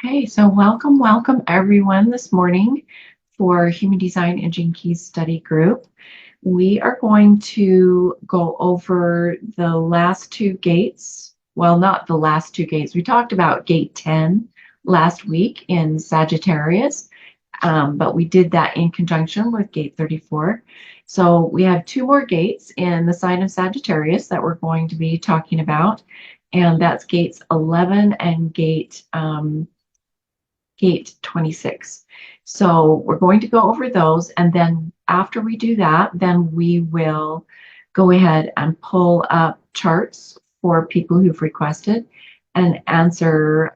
Hey, so welcome everyone this morning for Human Design and Gene Keys study group. We are going to go over the last two gates. Well, not the last two gates. We talked about gate 10 last week in Sagittarius, but we did that in conjunction with gate 34. So we have two more gates in the sign of Sagittarius that we're going to be talking about, and that's gates 11 and gate 26. So we're going to go over those. And then after we do that, then we will go ahead and pull up charts for people who've requested and answer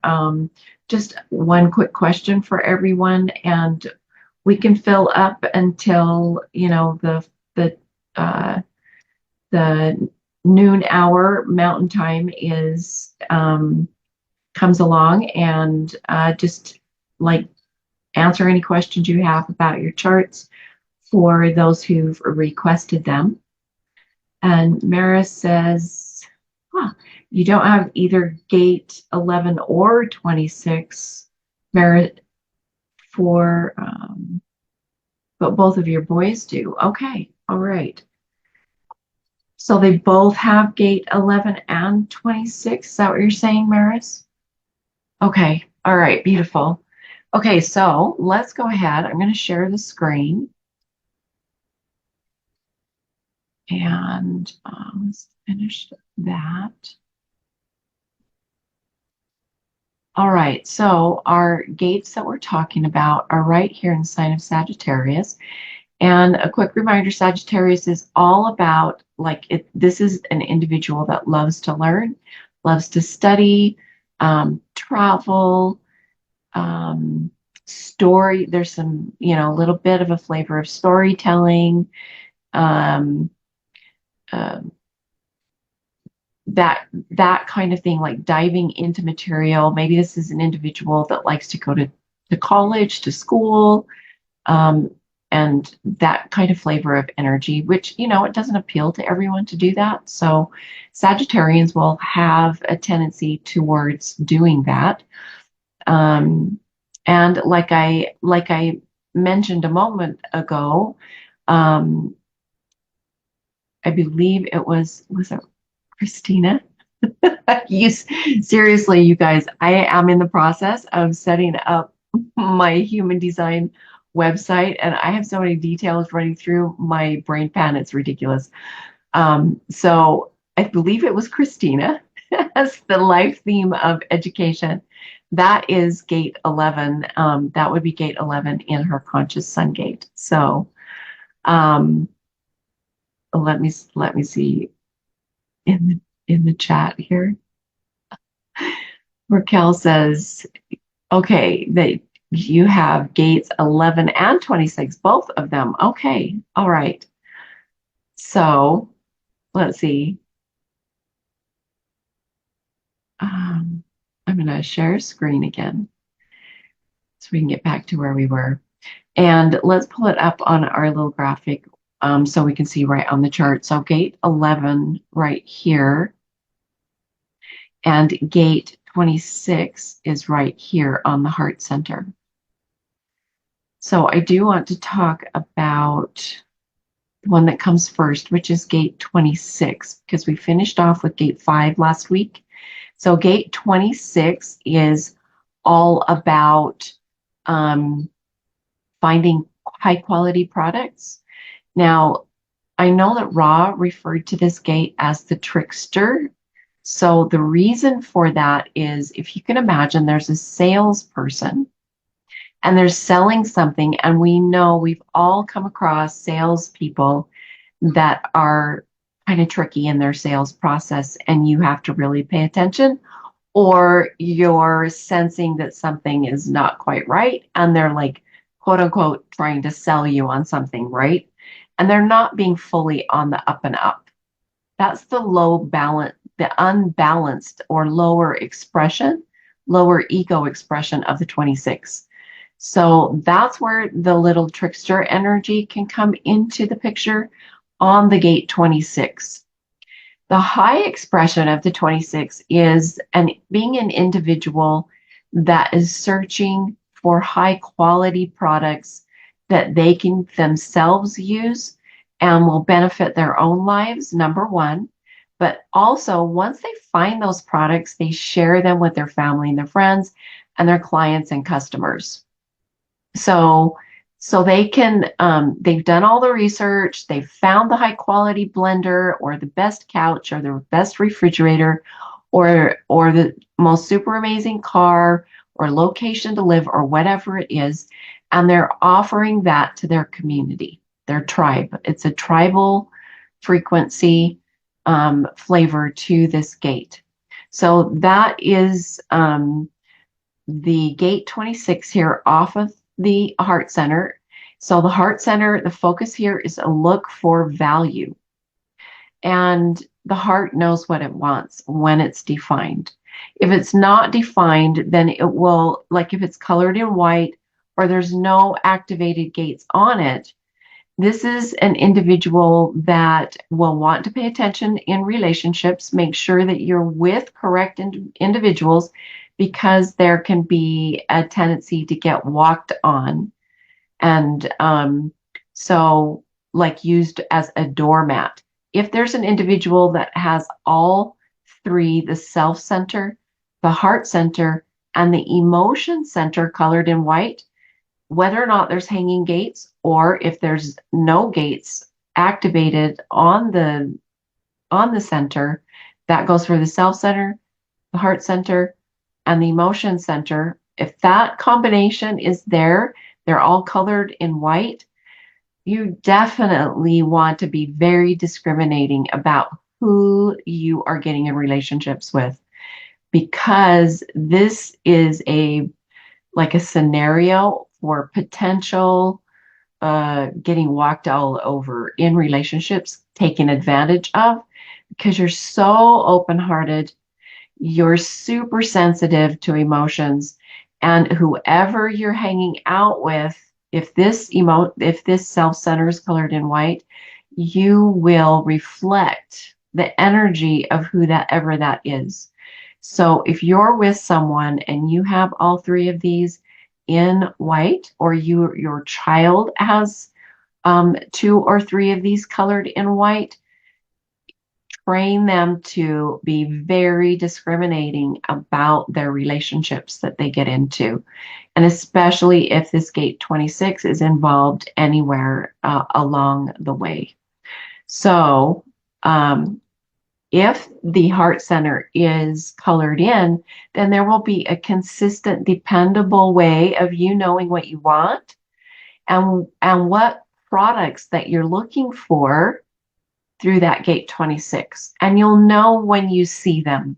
just one quick question for everyone. And we can fill up until, uh, the noon hour mountain time is comes along, and just like answer any questions you have about your charts for those who've requested them. And Maris says, huh, you don't have either gate 11 or 26, Merit, but both of your boys do. Okay, all right. So they both have gate 11 and 26. Is that what you're saying, Maris? Okay, all right, beautiful. Okay, so let's go ahead. I'm going to share the screen, and let's finish that. All right, so our gates that we're talking about are right here in the sign of Sagittarius. And a quick reminder, Sagittarius is all about this is an individual that loves to learn, loves to study, travel, story. There's some, a little bit of a flavor of storytelling, um, uh, that kind of thing, like diving into material. Maybe this is an individual that likes to go to college, to school, um, and that kind of flavor of energy, which, it doesn't appeal to everyone to do that. So Sagittarians will have a tendency towards doing that. Um, and like I mentioned a moment ago, um, I believe was it Christina? You seriously, you guys, I am in the process of setting up my human design website, and I have so many details running through my brain pan, it's ridiculous. So I believe it was Christina as the life theme of education. That is gate 11. That would be gate 11 in her conscious sun gate. So um, let me see in the chat here. Raquel says, okay, that you have gates 11 and 26, both of them. Okay, all right. So let's see. Um, I'm going to share screen again so we can get back to where we were. And let's pull it up on our little graphic so we can see right on the chart. So gate 11 right here, and gate 26 is right here on the heart center. So I do want to talk about the one that comes first, which is gate 26, because we finished off with gate 5 last week. So gate 26 is all about finding high quality products. Now, I know that Ra referred to this gate as the trickster. So the reason for that is, if you can imagine, there's a salesperson and they're selling something, and we know we've all come across salespeople that are kind of tricky in their sales process, and you have to really pay attention, or you're sensing that something is not quite right, and they're like, quote unquote, trying to sell you on something, right? And they're not being fully on the up and up. That's the low balance, the unbalanced or lower expression, lower ego expression of the 26. So that's where the little trickster energy can come into the picture on the gate 26. The high expression of the 26 is being an individual that is searching for high quality products that they can themselves use and will benefit their own lives, number one. But also, once they find those products, they share them with their family and their friends and their clients and customers. So, so they've done all the research, they've found the high quality blender or the best couch or the best refrigerator or the most super amazing car or location to live or whatever it is, and they're offering that to their community, their tribe. It's a tribal frequency flavor to this gate. So that is the gate 26 here off of the heart center. So the heart center, the focus here is a look for value. And the heart knows what it wants when it's defined. If it's not defined, then it will, like if it's colored in white or there's no activated gates on it, this is an individual that will want to pay attention in relationships. Make sure that you're with correct individuals because there can be a tendency to get walked on. And so, like used as a doormat. If there's an individual that has all three, the self center, the heart center, and the emotion center colored in white, whether or not there's hanging gates or if there's no gates activated on the center, that goes for the self center, the heart center, and the emotion center. If that combination is there, they're all colored in white, you definitely want to be very discriminating about who you are getting in relationships with, because this is like a scenario for potential getting walked all over in relationships, taken advantage of, because you're so open-hearted, you're super sensitive to emotions, and whoever you're hanging out with, if this self-center is colored in white, you will reflect the energy of who that ever that is. So if you're with someone and you have all three of these in white, or your child has two or three of these colored in white, train them to be very discriminating about their relationships that they get into. And especially if this gate 26 is involved anywhere along the way. So, if the heart center is colored in, then there will be a consistent, dependable way of you knowing what you want and what products that you're looking for through that gate 26. And you'll know when you see them.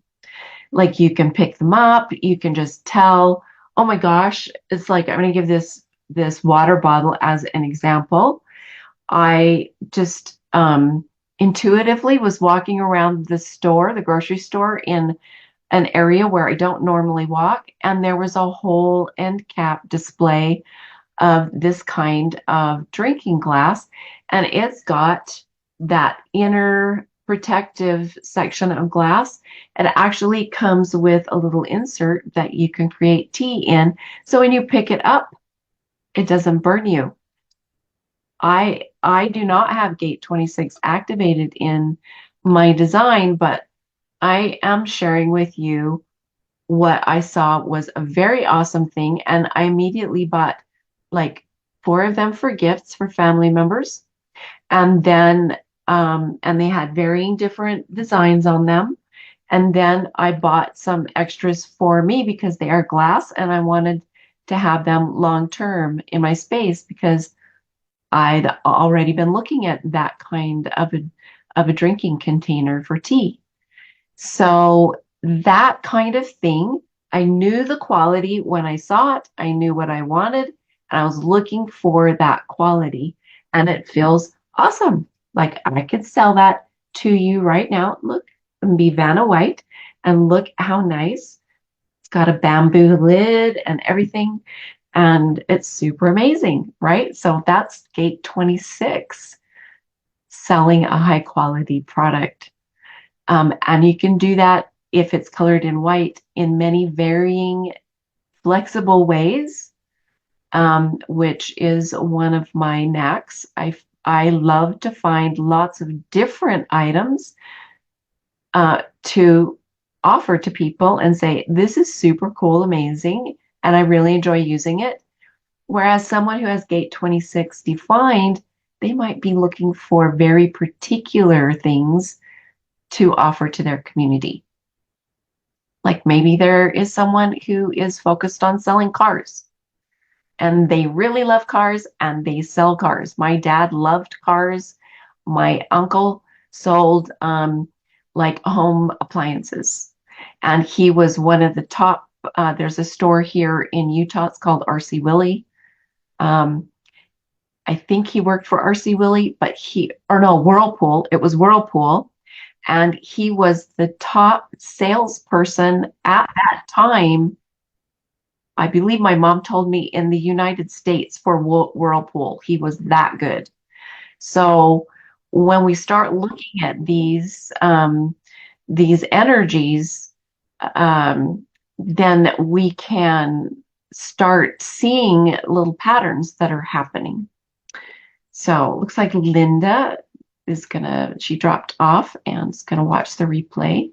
Like you can pick them up, you can just tell, oh my gosh, it's like I'm going to give this water bottle as an example. I just intuitively was walking around the store, the grocery store, in an area where I don't normally walk, and there was a whole end cap display of this kind of drinking glass, and it's got that inner protective section of glass. It actually comes with a little insert that you can create tea in, so when you pick it up, it doesn't burn you. I do not have gate 26 activated in my design, but I am sharing with you what I saw was a very awesome thing. And I immediately bought like four of them for gifts for family members. And then, and they had varying different designs on them. And then I bought some extras for me because they are glass and I wanted to have them long term in my space because I'd already been looking at that kind of a drinking container for tea. So that kind of thing, I knew the quality when I saw it. I knew what I wanted, and I was looking for that quality, and it feels awesome. Like I could sell that to you right now. Look, and be Vanna White, and look how nice. It's got a bamboo lid and everything, and it's super amazing, right? So that's gate 26, selling a high quality product. And you can do that if it's colored in white in many varying flexible ways, which is one of my knacks. I love to find lots of different items to offer to people and say, this is super cool, amazing, and I really enjoy using it. Whereas someone who has gate 26 defined, they might be looking for very particular things to offer to their community. Like maybe there is someone who is focused on selling cars and they really love cars and they sell cars. My dad loved cars. My uncle sold like home appliances. And he was one of the top. There's a store here in Utah. It's called RC Willey. Um, I think he worked for RC Willey, but or no, Whirlpool. It was Whirlpool. And he was the top salesperson at that time. I believe my mom told me in the United States for Whirlpool. He was that good. So when we start looking at these energies, then we can start seeing little patterns that are happening. So it looks like Linda she dropped off and is gonna watch the replay.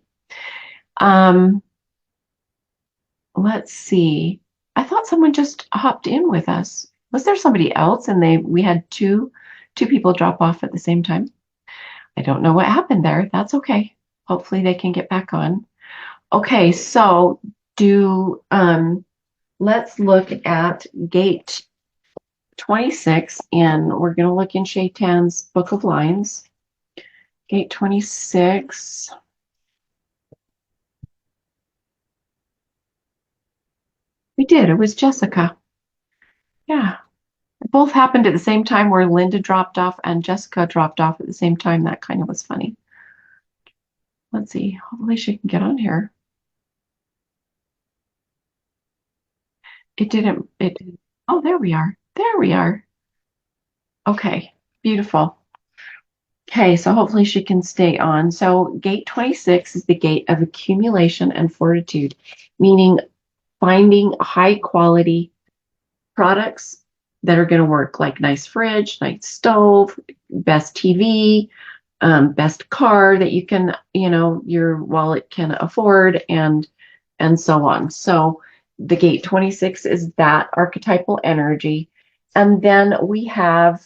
Let's see. I thought someone just hopped in with us. Was there somebody else and we had two people drop off at the same time? I don't know what happened there. That's okay. Hopefully they can get back on. Okay, so let's look at gate 26 and we're going to look in Shaitan's Book of Lines. Gate 26. We did. It was Jessica. Yeah. It both happened at the same time where Linda dropped off and Jessica dropped off at the same time. That kind of was funny. Let's see. Hopefully she can get on here. It didn't. Oh, there we are. There we are. Okay. Beautiful. Okay, so hopefully she can stay on. So gate 26 is the gate of accumulation and fortitude, meaning finding high quality products that are going to work, like nice fridge, nice stove, best TV, best car that you can, your wallet can afford, and so on. So the gate 26 is that archetypal energy. And then we have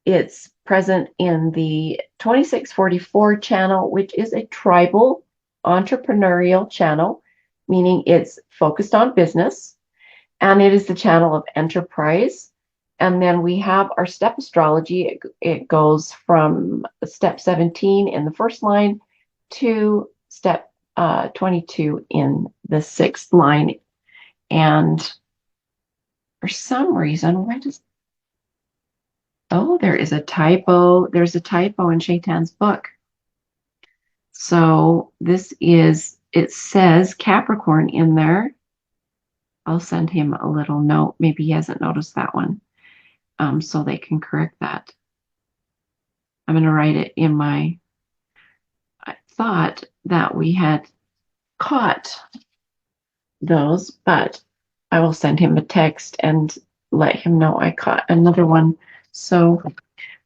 it's present in the 2644 channel, which is a tribal entrepreneurial channel, meaning it's focused on business, and it is the channel of enterprise. And then we have our step astrology. It goes from step 17 in the first line to step 22 in the sixth line. And for some reason, there is a typo. There's a typo in Shaitan's book. So it says Capricorn in there. I'll send him a little note. Maybe he hasn't noticed that one. So they can correct that. I'm going to write it in I thought that we had caught those, but I will send him a text and let him know I caught another one. So,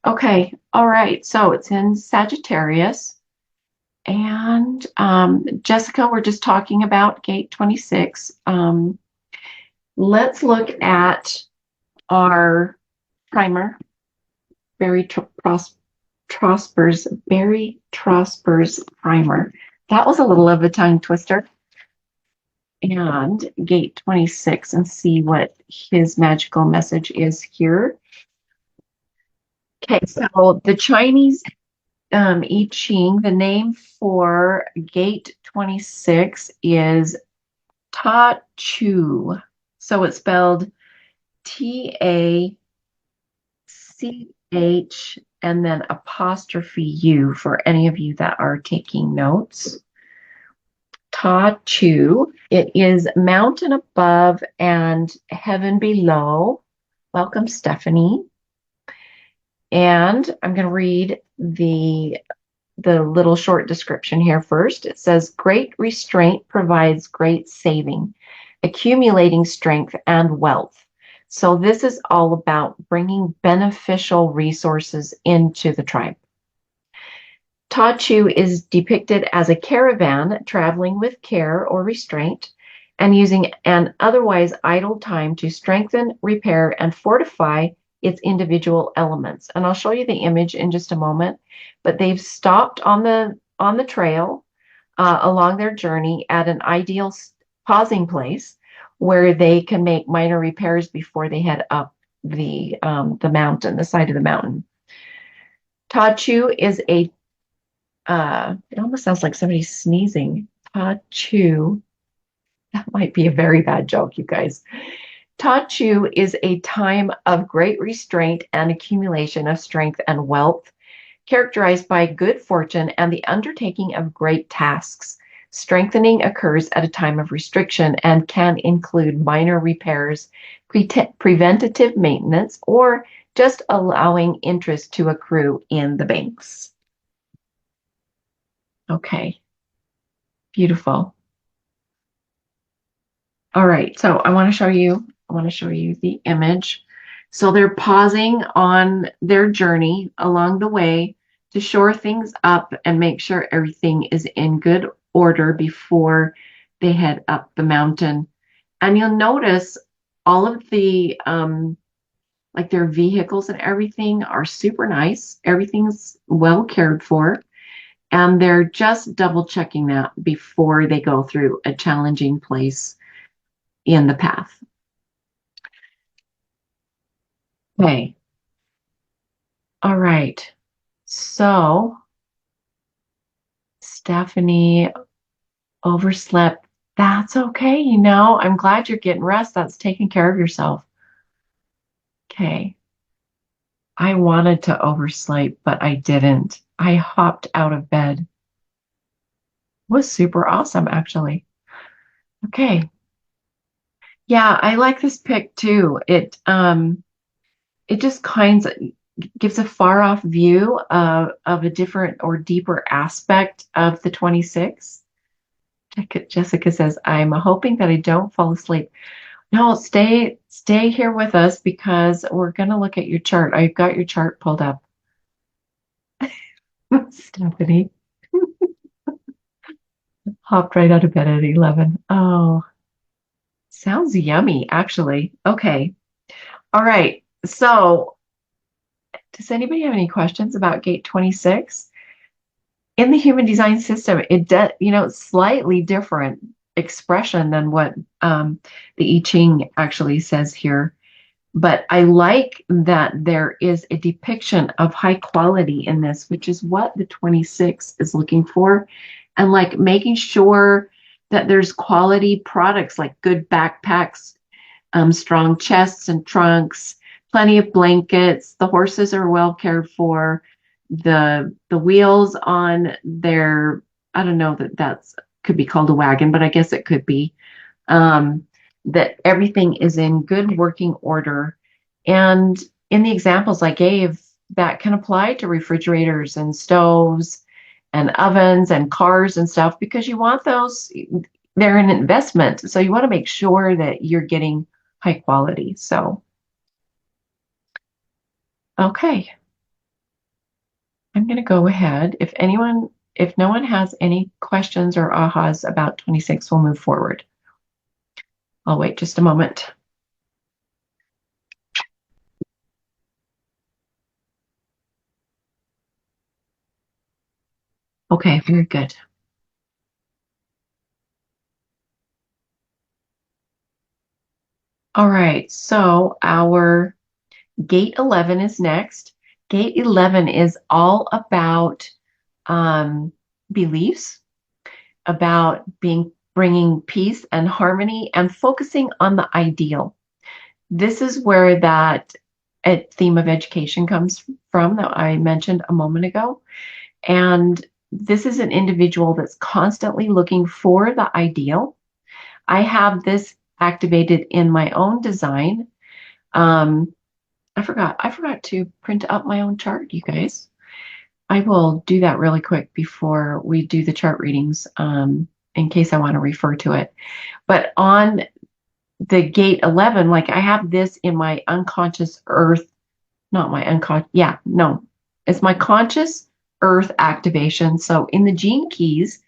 okay. All right. So it's in Sagittarius. And Jessica, we're just talking about gate 26. Let's look at our primer, Barry Trosper's primer. That was a little of a tongue twister. And gate 26 and see what his magical message is here. Okay, so the Chinese I Ching, the name for gate 26 is Ta Chu. So it's spelled TACH and then apostrophe U for any of you that are taking notes. Ta Chu. It is mountain above and heaven below. Welcome, Stephanie. And I'm going to read the little short description here first. It says, great restraint provides great saving. accumulating strength and wealth. So this is all about bringing beneficial resources into the tribe. Tachu is depicted as a caravan traveling with care or restraint and using an otherwise idle time to strengthen, repair, and fortify its individual elements. And I'll show you the image in just a moment, but they've stopped on the trail along their journey at an ideal pausing place where they can make minor repairs before they head up the mountain, the side of the mountain. Tachu is a it almost sounds like somebody sneezing. Tachu. That might be a very bad joke, you guys. Tachu is a time of great restraint and accumulation of strength and wealth, characterized by good fortune and the undertaking of great tasks. Strengthening occurs at a time of restriction and can include minor repairs, preventative maintenance, or just allowing interest to accrue in the banks. Okay, beautiful. All right, so I want to show you the image. So they're pausing on their journey along the way to shore things up and make sure everything is in good order before they head up the mountain. And you'll notice all of the like their vehicles and everything are super nice. Everything's well cared for. And they're just double checking that before they go through a challenging place in the path. Okay. All right. So Stephanie overslept. That's okay. I'm glad you're getting rest. That's taking care of yourself. Okay. I wanted to oversleep, but I didn't. I hopped out of bed. It was super awesome, actually. Okay. Yeah, I like this pick too. It just kind of gives a far off view of a different or deeper aspect of the 26. Jessica says, I'm hoping that I don't fall asleep. No, stay here with us because we're going to look at your chart. I've got your chart pulled up. Stephanie hopped right out of bed at 11. Oh, sounds yummy, actually. Okay. All right. So, does anybody have any questions about gate 26? In the human design system, it does, slightly different expression than what the I Ching actually says here. But I like that there is a depiction of high quality in this, which is what the 26 is looking for. And like making sure that there's quality products like good backpacks, strong chests and trunks, plenty of blankets. The horses are well cared for. The wheels on their, I don't know that's could be called a wagon, but I guess it could be. That everything is in good working order. And in the examples I gave, that can apply to refrigerators and stoves and ovens and cars and stuff because you want those, they're an investment. So you want to make sure that you're getting high quality. So, okay. I'm going to go ahead. If no one has any questions or ahas about 26, we'll move forward. I'll wait just a moment. Okay, very good. All right, so our gate 11 is next. Gate 11 is all about beliefs, about bringing peace and harmony and focusing on the ideal. This is where that theme of education comes from that I mentioned a moment ago. And this is an individual that's constantly looking for the ideal. I have this activated in my own design. I forgot to print up my own chart, you guys. I will do that really quick before we do the chart readings, in case I want to refer to it. But on the gate 11, like I have this in my unconscious earth, not my unconscious, yeah, no, it's my conscious earth activation. So in the gene keys,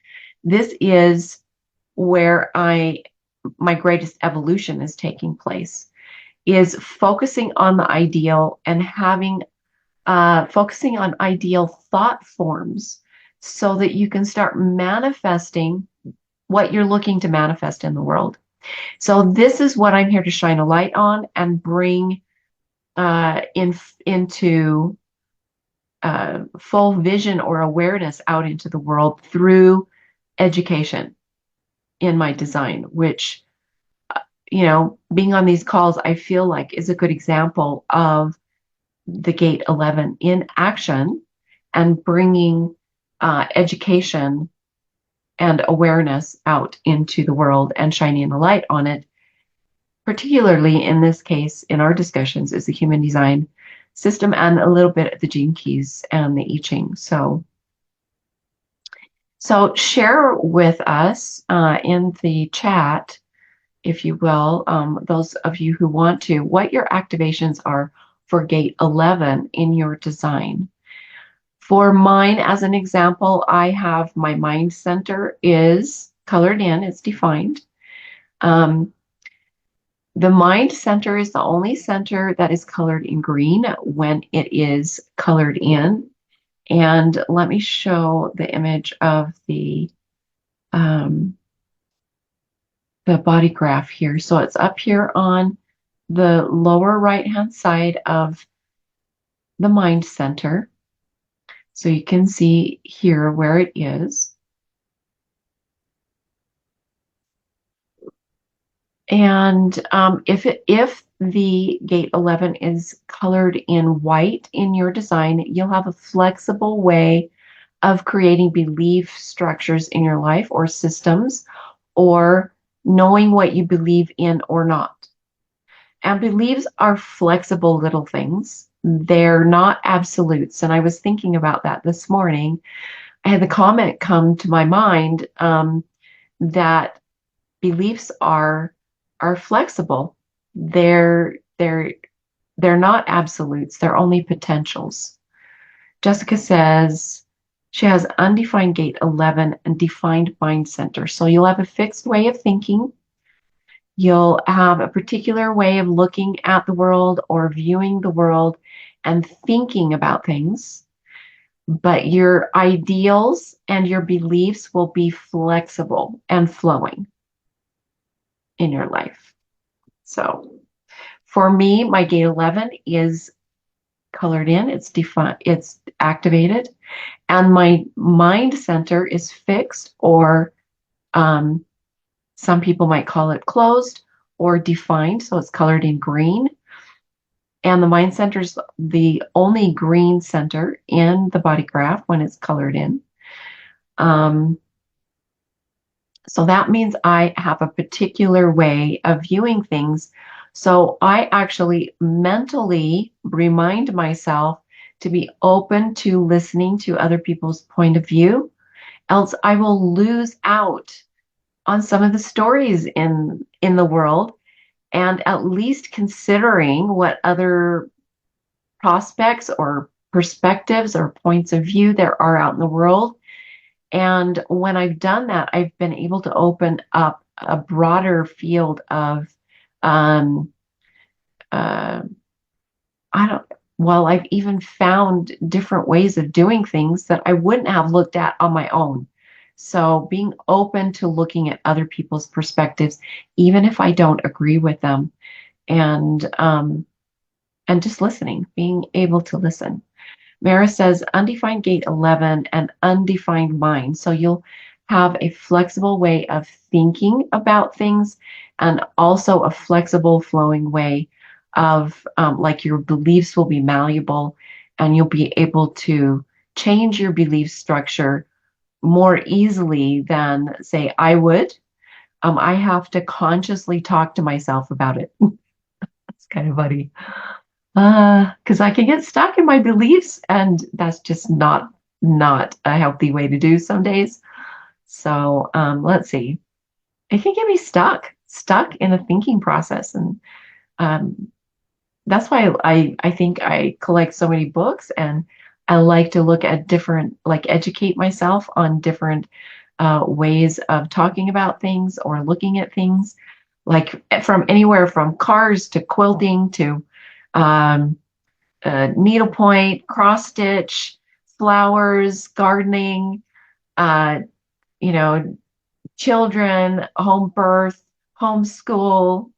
this is where my greatest evolution is taking place, is focusing on the ideal and focusing on ideal thought forms so that you can start manifesting what you're looking to manifest in the world. So this is what I'm here to shine a light on and bring into full vision or awareness out into the world through education in my design, which, being on these calls, I feel like is a good example of the gate 11 in action and bringing education and awareness out into the world and shining a light on it. Particularly in this case, in our discussions, is the human design system and a little bit of the gene keys and the I Ching. So share with us in the chat, if you will, those of you who want to, what your activations are for gate 11 in your design. For mine, as an example, I have my mind center is colored in, it's defined. The mind center is the only center that is colored in green when it is colored in. And let me show the image of the body graph here. So it's up here on the lower right-hand side of the mind center. So you can see here where it is. And if the gate 11 is colored in white in your design, you'll have a flexible way of creating belief structures in your life or systems, or knowing what you believe in or not. And beliefs are flexible little things. They're not absolutes. And I was thinking about that this morning. I had the comment come to my mind that beliefs are flexible. They're not absolutes. They're only potentials. Jessica says she has undefined gate 11 and defined mind center. So you'll have a fixed way of thinking. You'll have a particular way of looking at the world or viewing the world and thinking about things. But your ideals and your beliefs will be flexible and flowing in your life. So for me, my gate 11 is colored in, it's defined, it's activated, and my mind center is fixed, or some people might call it closed or defined. So it's colored in green. And the mind center is the only green center in the body graph when it's colored in. So that means I have a particular way of viewing things. So I actually mentally remind myself to be open to listening to other people's point of view, else I will lose out on some of the stories in the world, and at least considering what other prospects or perspectives or points of view there are out in the world. And when I've done that, I've been able to open up a broader field of, um, uh, I don't, well, I've even found different ways of doing things that I wouldn't have looked at on my own. So being open to looking at other people's perspectives, even if I don't agree with them, and just listening, being able to listen. Mara says undefined gate 11 and undefined mind. So you'll have a flexible way of thinking about things, and also a flexible flowing way of like your beliefs will be malleable, and you'll be able to change your belief structure more easily than, say, I would. I have to consciously talk to myself about it. It's kind of funny. Because I can get stuck in my beliefs, and that's just not a healthy way to do some days. So let's see. It can get me stuck. stuck in a thinking process. And um, that's why I think I collect so many books, and I like to look at different, like educate myself on different ways of talking about things or looking at things, like from anywhere from cars to quilting to um, needlepoint, cross stitch, flowers, gardening, uh, you know, children, home birth, homeschool,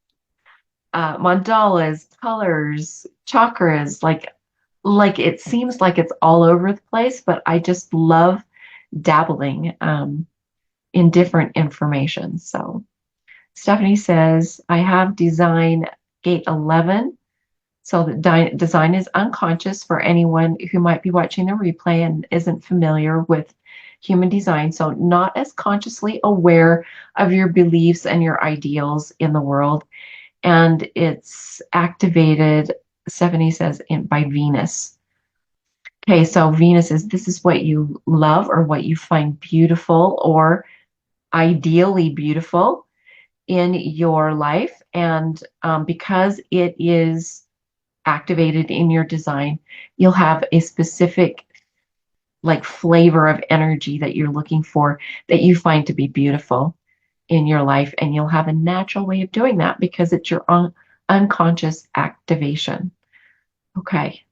mandalas, colors, chakras, like it seems like it's all over the place, but I just love dabbling in different information. So Stephanie says, I have design gate 11. So the design is unconscious for anyone who might be watching the replay and isn't familiar with human design. So not as consciously aware of your beliefs and your ideals in the world. And it's activated, Stephanie says, by Venus. Okay, so Venus is this is what you love or what you find beautiful or ideally beautiful in your life. And because it is activated in your design, you'll have a specific like flavor of energy that you're looking for that you find to be beautiful in your life. And you'll have a natural way of doing that because it's your unconscious activation. Okay.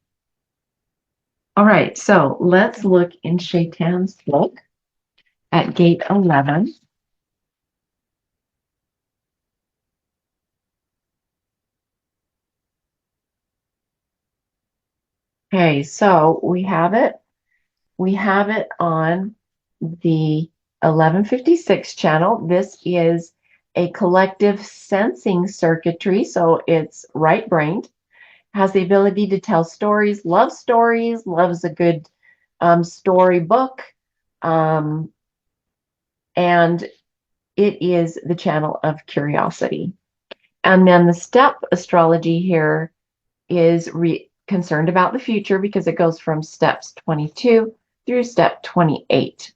All right. So let's look in Shaitan's book at gate 11. Okay. So we have it. We have it on the 1156 channel. This is a collective sensing circuitry. So it's right-brained, has the ability to tell stories, loves a good story book. And it is the channel of curiosity. And then the step astrology here is concerned about the future because it goes from steps 22 through step 28.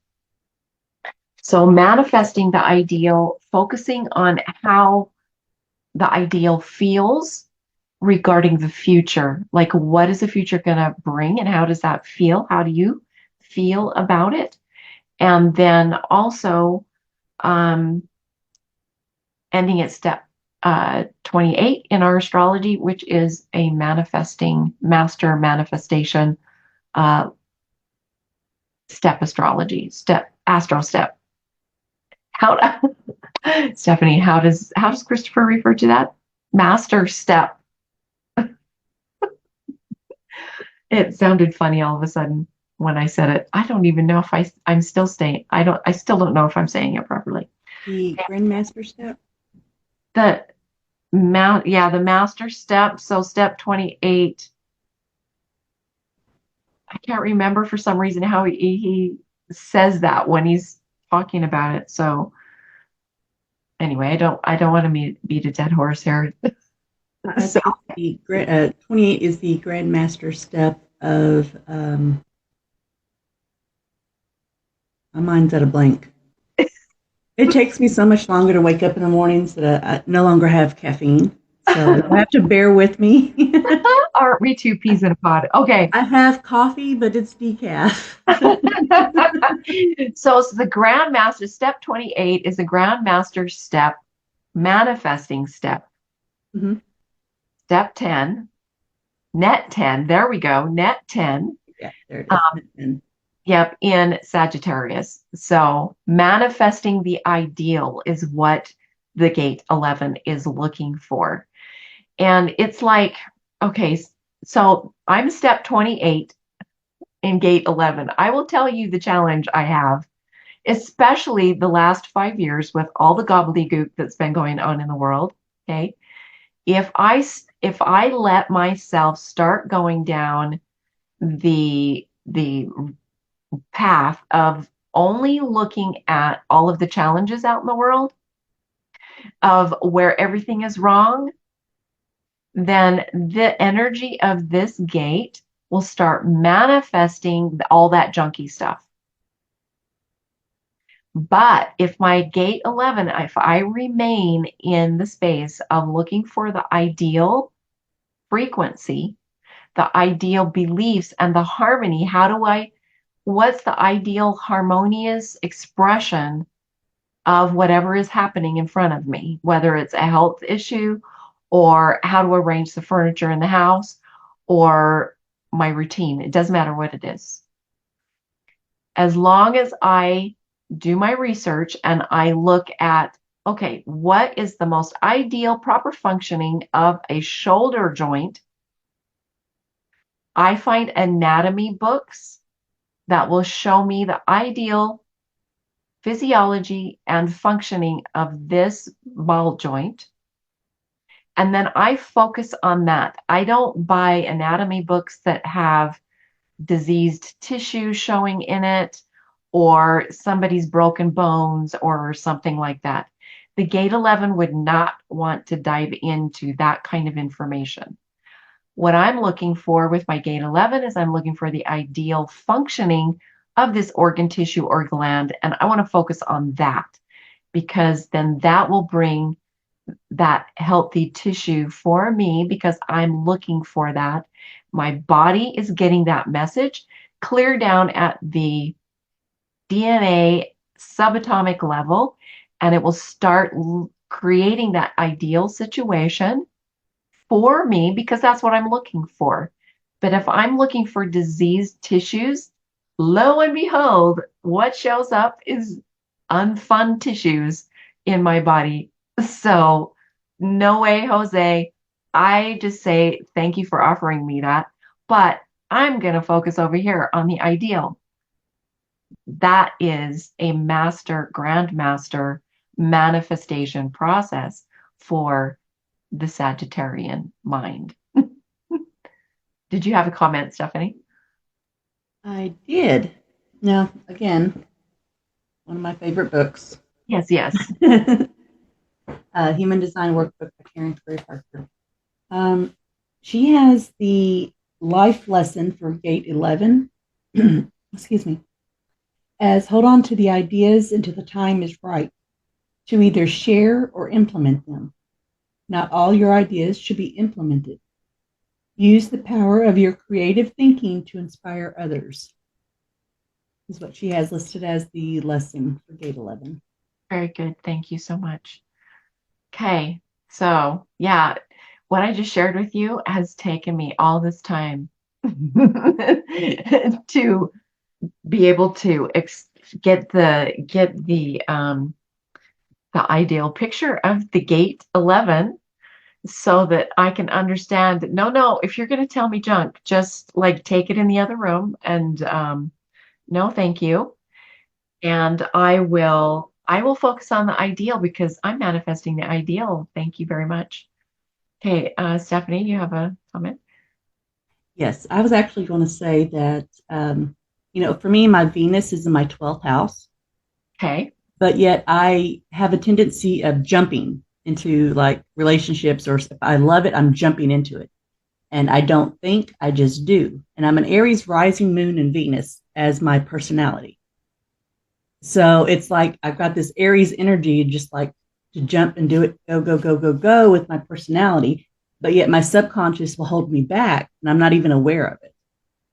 So manifesting the ideal, focusing on how the ideal feels regarding the future. Like, what is the future going to bring and how does that feel? How do you feel about it? And then also um, ending at step 28 in our astrology, which is a manifesting master manifestation uh, step astrology, step astro step. How Stephanie, how does Christopher refer to that? Master step. It sounded funny all of a sudden when I said it. I don't even know if I'm still saying I still don't know if I'm saying it properly. The Grandmaster step? The the master step. So step 28. I can't remember for some reason how he says that when he's talking about it. So anyway, I don't want to beat a dead horse here. I So think it's the 28 is the Grandmaster step of, my mind's at a blank. It takes me so much longer to wake up in the mornings that I no longer have caffeine. So you have to bear with me. aren't we two peas in a pod? Okay. I have coffee, but it's decaf. So it's the Grandmaster step 28 is the Grandmaster step, manifesting step. Hmm. Step 10, net 10. There we go. Net 10. Yeah, there it Um, is. And yep, in Sagittarius. So manifesting the ideal is what the gate 11 is looking for. And it's like, okay, so I'm step 28 in gate 11. I will tell you the challenge I have, especially the last 5 years with all the gobbledygook that's been going on in the world. Okay. If I let myself start going down the path of only looking at all of the challenges out in the world of where everything is wrong, then the energy of this gate will start manifesting all that junky stuff. But if my gate 11, if I remain in the space of looking for the ideal frequency, the ideal beliefs, and the harmony, what's the ideal harmonious expression of whatever is happening in front of me, whether it's a health issue or how to arrange the furniture in the house or my routine. It doesn't matter what it is. As long as I do my research and I look at, okay, what is the most ideal proper functioning of a shoulder joint? I find anatomy books that will show me the ideal physiology and functioning of this ball joint. And then I focus on that. I don't buy anatomy books that have diseased tissue showing in it or somebody's broken bones or something like that. The gate 11 would not want to dive into that kind of information. What I'm looking for with my gate 11 is I'm looking for the ideal functioning of this organ, tissue, or gland. And I want to focus on that because then that will bring that healthy tissue for me because I'm looking for that. My body is getting that message clear down at the DNA subatomic level, and it will start creating that ideal situation for me because that's what I'm looking for. But if I'm looking for diseased tissues, lo and behold, what shows up is unfun tissues in my body. So, no way, Jose. I just say thank you for offering me that. But I'm going to focus over here on the ideal. That is a master, grandmaster manifestation process for the Sagittarian mind. Did you have a comment, Stephanie? I did. Now, again, one of my favorite books. Yes, yes. Human Design Workbook by Karen Curry Parker. She has the life lesson for Gate 11. Excuse me. As hold on to the ideas until the time is right to either share or implement them. Not all your ideas should be implemented. Use the power of your creative thinking to inspire others. Is what she has listed as the lesson for Gate 11. Very good. Thank you so much. Okay. So, yeah, what I just shared with you has taken me all this time to be able to get the ideal picture of the gate 11 so that I can understand that no, if you're going to tell me junk, just like take it in the other room and no, thank you. And I will focus on the ideal because I'm manifesting the ideal. Thank you very much. Okay, Stephanie, you have a comment? Yes, I was actually going to say that, for me, my Venus is in my 12th house, Okay. but yet I have a tendency of jumping into like relationships, or if I love it, I'm jumping into it. And I don't think, I just do. And I'm an Aries rising moon and Venus as my personality. So it's like I've got this Aries energy, just like to jump and do it, go, go, go, go, go with my personality. But yet my subconscious will hold me back and I'm not even aware of it.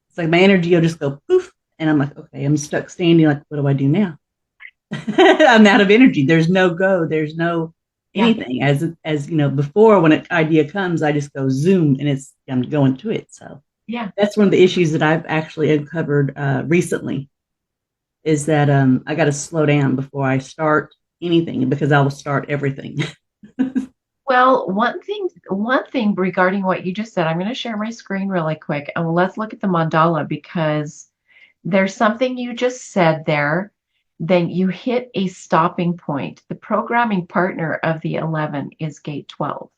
It's like my energy will just go poof. And I'm like, okay, I'm stuck standing. Like, what do I do now? I'm out of energy. There's no go. There's no Yeah. anything. Before when an idea comes, I just go zoom and I'm going to it. So Yeah. that's one of the issues that I've actually uncovered recently is that I got to slow down before I start anything because I will start everything. Well, one thing regarding what you just said, I'm going to share my screen really quick and let's look at the mandala because there's something you just said there. Then you hit a stopping point. The programming partner of the 11 is gate 12.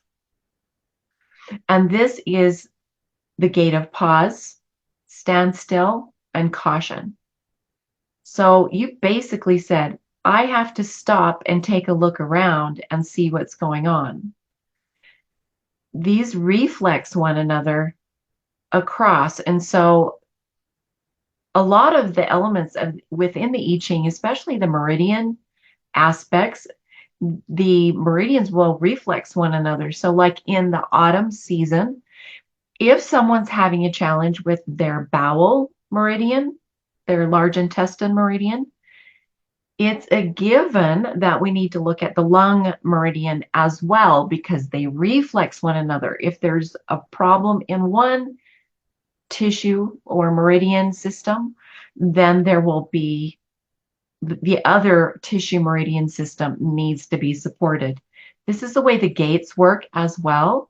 And this is the gate of pause, standstill, and caution. So you basically said, I have to stop and take a look around and see what's going on. These reflex one another across. And so a lot of the elements of within the I Ching, especially the meridian aspects, the meridians will reflex one another. So, like in the autumn season, if someone's having a challenge with their bowel meridian, their large intestine meridian, it's a given that we need to look at the lung meridian as well because they reflex one another. If there's a problem in one tissue or meridian system, then there will be the other tissue meridian system needs to be supported. This is the way the gates work as well.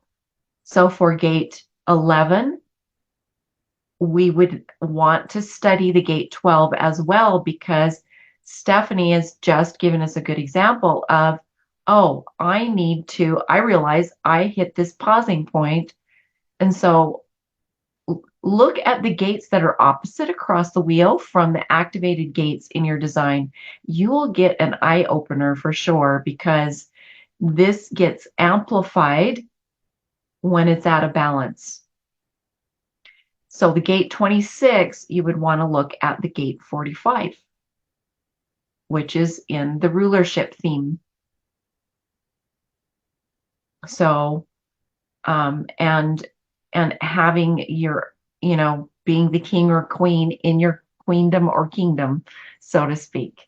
So for gate 11, we would want to study the gate 12 as well because Stephanie has just given us a good example of, oh, I realize I hit this pausing point. And so look at the gates that are opposite across the wheel from the activated gates in your design. You will get an eye opener for sure because this gets amplified when it's out of balance. So the gate 26, you would want to look at the gate 45, which is in the rulership theme. So, and having your, being the king or queen in your queendom or kingdom, so to speak,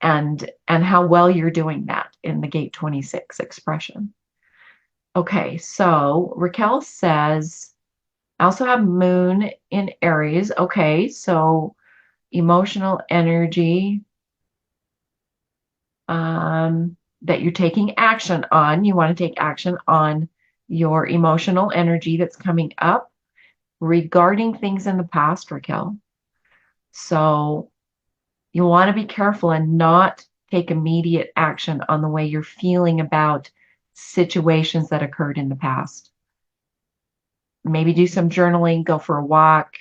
and how well you're doing that in the gate 26 expression. Okay, so Raquel says, I also have moon in Aries. Okay, so emotional energy that you're taking action on. You want to take action on your emotional energy that's coming up regarding things in the past, Raquel. So you want to be careful and not take immediate action on the way you're feeling about situations that occurred in the past. Maybe do some journaling, go for a walk,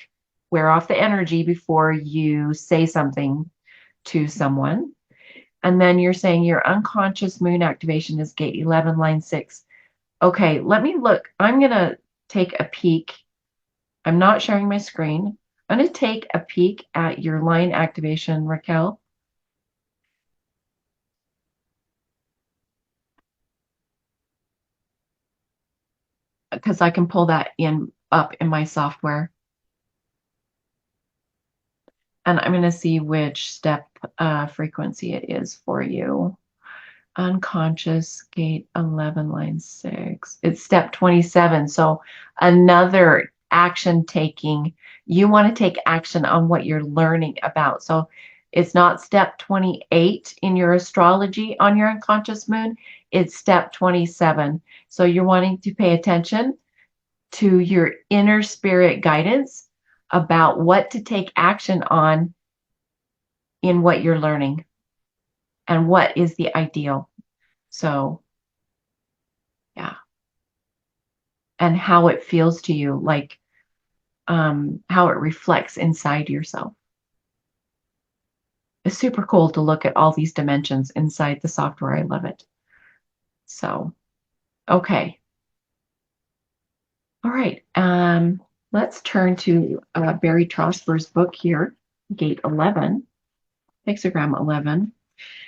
wear off the energy before you say something to someone. And then you're saying your unconscious moon activation is gate 11, line 6. Okay, let me look. I'm going to take a peek. I'm not sharing my screen. I'm going to take a peek at your line activation, Raquel. Because I can pull that up in my software. And I'm going to see which step frequency it is for you. Unconscious gate 11, line 6. It's step 27. So another action taking. You want to take action on what you're learning about. So it's not step 28 in your astrology on your unconscious moon. It's step 27. So you're wanting to pay attention to your inner spirit guidance about what to take action on in what you're learning and what is the ideal. So, yeah. And how it feels to you, like how it reflects inside yourself. It's super cool to look at all these dimensions inside the software. I love it. So, okay. All right. Let's turn to Barry Trosper's book here, Gate 11, Hexagram 11.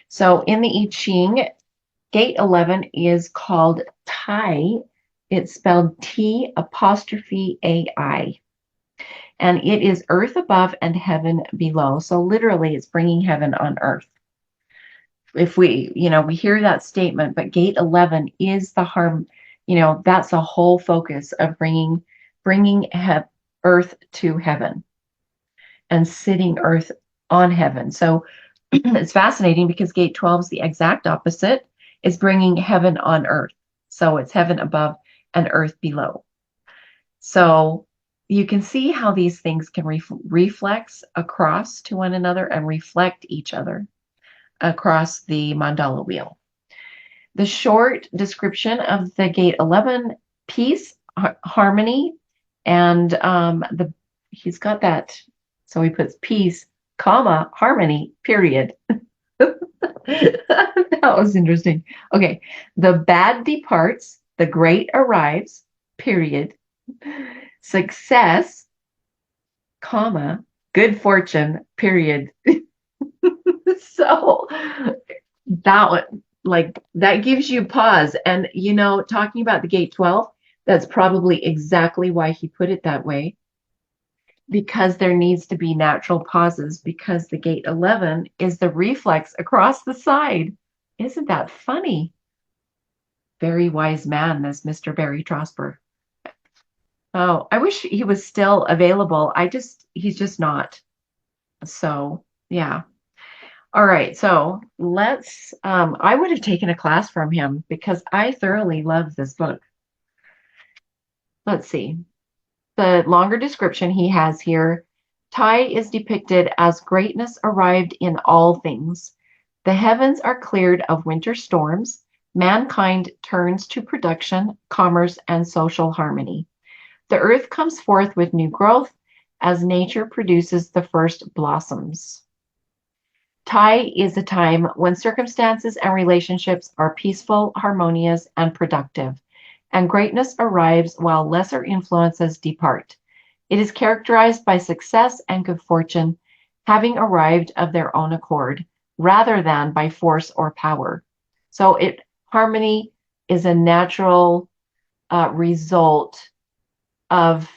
So in the I Ching, Gate 11 is called Tai. It's spelled T apostrophe AI. And it is earth above and heaven below. So literally it's bringing heaven on earth. If we hear that statement, but gate 11 is the harm, that's the whole focus of bringing earth to heaven and sitting earth on heaven. So it's fascinating because gate 12 is the exact opposite. It's bringing heaven on earth. So it's heaven above and earth below. So you can see how these things can reflex across to one another and reflect each other across the mandala wheel. The short description of the gate 11 peace, harmony, and he's got that. So he puts peace, comma, harmony, period. That was interesting. Okay. The bad departs, the great arrives, period. Success, comma, good fortune, period. So that one, like that gives you pause. And talking about the gate 12, that's probably exactly why he put it that way, because there needs to be natural pauses, because the gate 11 is the reflex across the side. Isn't that funny? Very wise man, this Mr. Barry Trosper. Oh, I wish he was still available. He's just not. So, yeah. All right. So I would have taken a class from him because I thoroughly love this book. Let's see. The longer description he has here. Tai is depicted as greatness arrived in all things. The heavens are cleared of winter storms. Mankind turns to production, commerce, and social harmony. The earth comes forth with new growth as nature produces the first blossoms. Tai is a time when circumstances and relationships are peaceful, harmonious, and productive, and greatness arrives while lesser influences depart. It is characterized by success and good fortune having arrived of their own accord, rather than by force or power. So harmony is a natural result of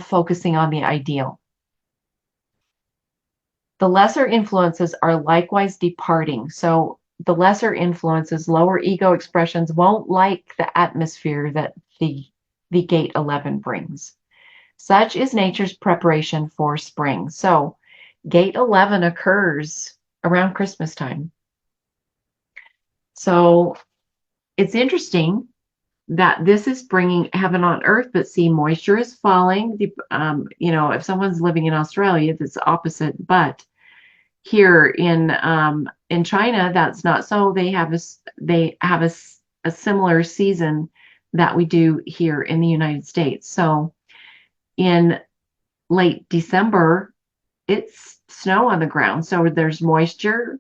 focusing on the ideal. The lesser influences are likewise departing. So the lesser influences, lower ego expressions, won't like the atmosphere that the gate 11 brings. Such is nature's preparation for spring. So gate 11 occurs around Christmas time. So it's interesting that this is bringing heaven on earth, but see, moisture is falling. If someone's living in Australia, that's opposite. But here in China, that's not so. They have a similar season that we do here in the United States. So in late December, it's snow on the ground, so there's moisture,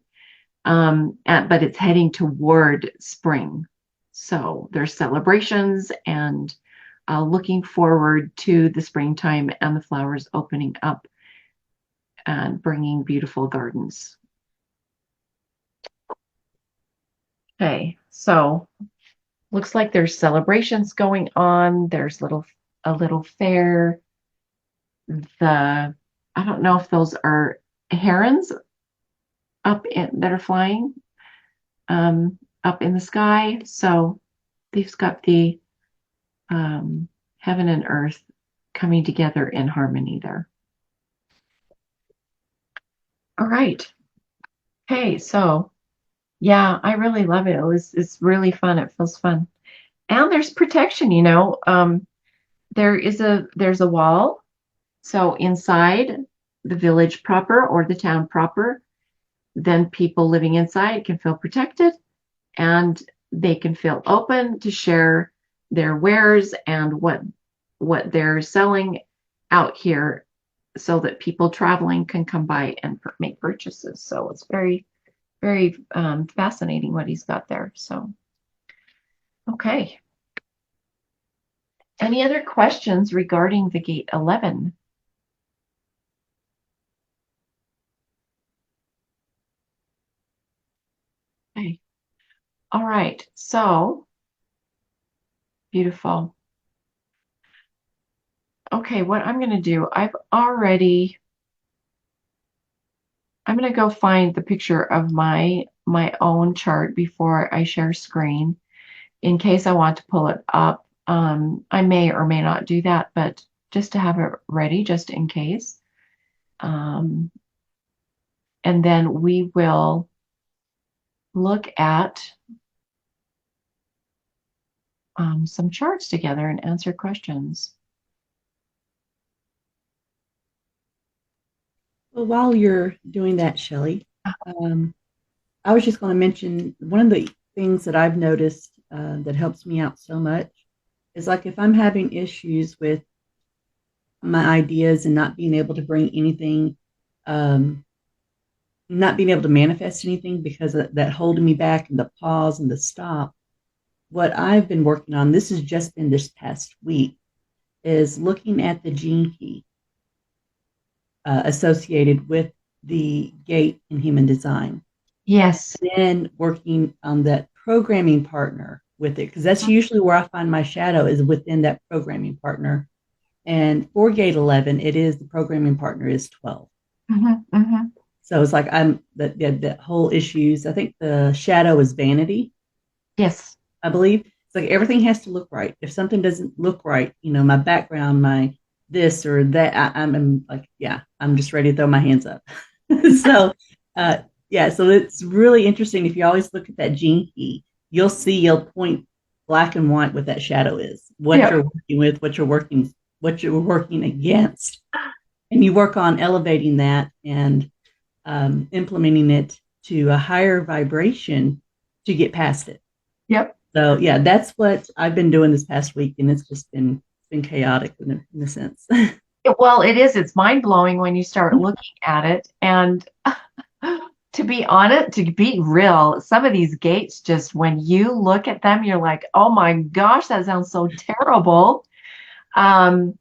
but it's heading toward spring. So there's celebrations and looking forward to the springtime and the flowers opening up and bringing beautiful gardens. Okay, so looks like there's celebrations going on. There's a little fair. I don't know if those are herons that are flying up in the sky. So they've got the heaven and earth coming together in harmony there. All right. Okay, so yeah, I really love it. It's really fun. It feels fun. And there's protection, there's a wall. So inside the village proper or the town proper, then people living inside can feel protected and they can feel open to share their wares and what they're selling out here so that people traveling can come by and make purchases. So it's very, very fascinating what he's got there. So, okay. Any other questions regarding the gate 11? Okay. All right. So beautiful. Okay, what I'm going to do, I'm going to go find the picture of my own chart before I share screen in case I want to pull it up. I may or may not do that, but just to have it ready, just in case. And then we will look at some charts together and answer questions. Well, while you're doing that, Shelley, I was just going to mention one of the things that I've noticed that helps me out so much is like if I'm having issues with my ideas and not being able to bring anything, not being able to manifest anything because of that holding me back and the pause and the stop. What I've been working on, this has just been this past week, is looking at the gene key associated with the gate in human design, Yes. and then working on that programming partner with it, because that's usually where I find my shadow is within that programming partner. And for gate 11, it is the programming partner is 12. Hmm. Hmm. So it's like I'm that whole issues. I think the shadow is vanity, Yes. I believe. It's like everything has to look right. If something doesn't look right, my background, my this or that, I'm like, yeah, I'm just ready to throw my hands up. So, uh, yeah, so it's really interesting. If you always look at that gene key, you'll point black and white what that shadow is, what Yep. you're working with, what you're working against, and you work on elevating that and implementing it to a higher vibration to get past it. Yep. So yeah, that's what I've been doing this past week, and it's just been chaotic in a sense. Well, it is. It's mind blowing when you start looking at it. And to be honest, to be real, some of these gates, just when you look at them, you're like, oh my gosh, that sounds so terrible. Um,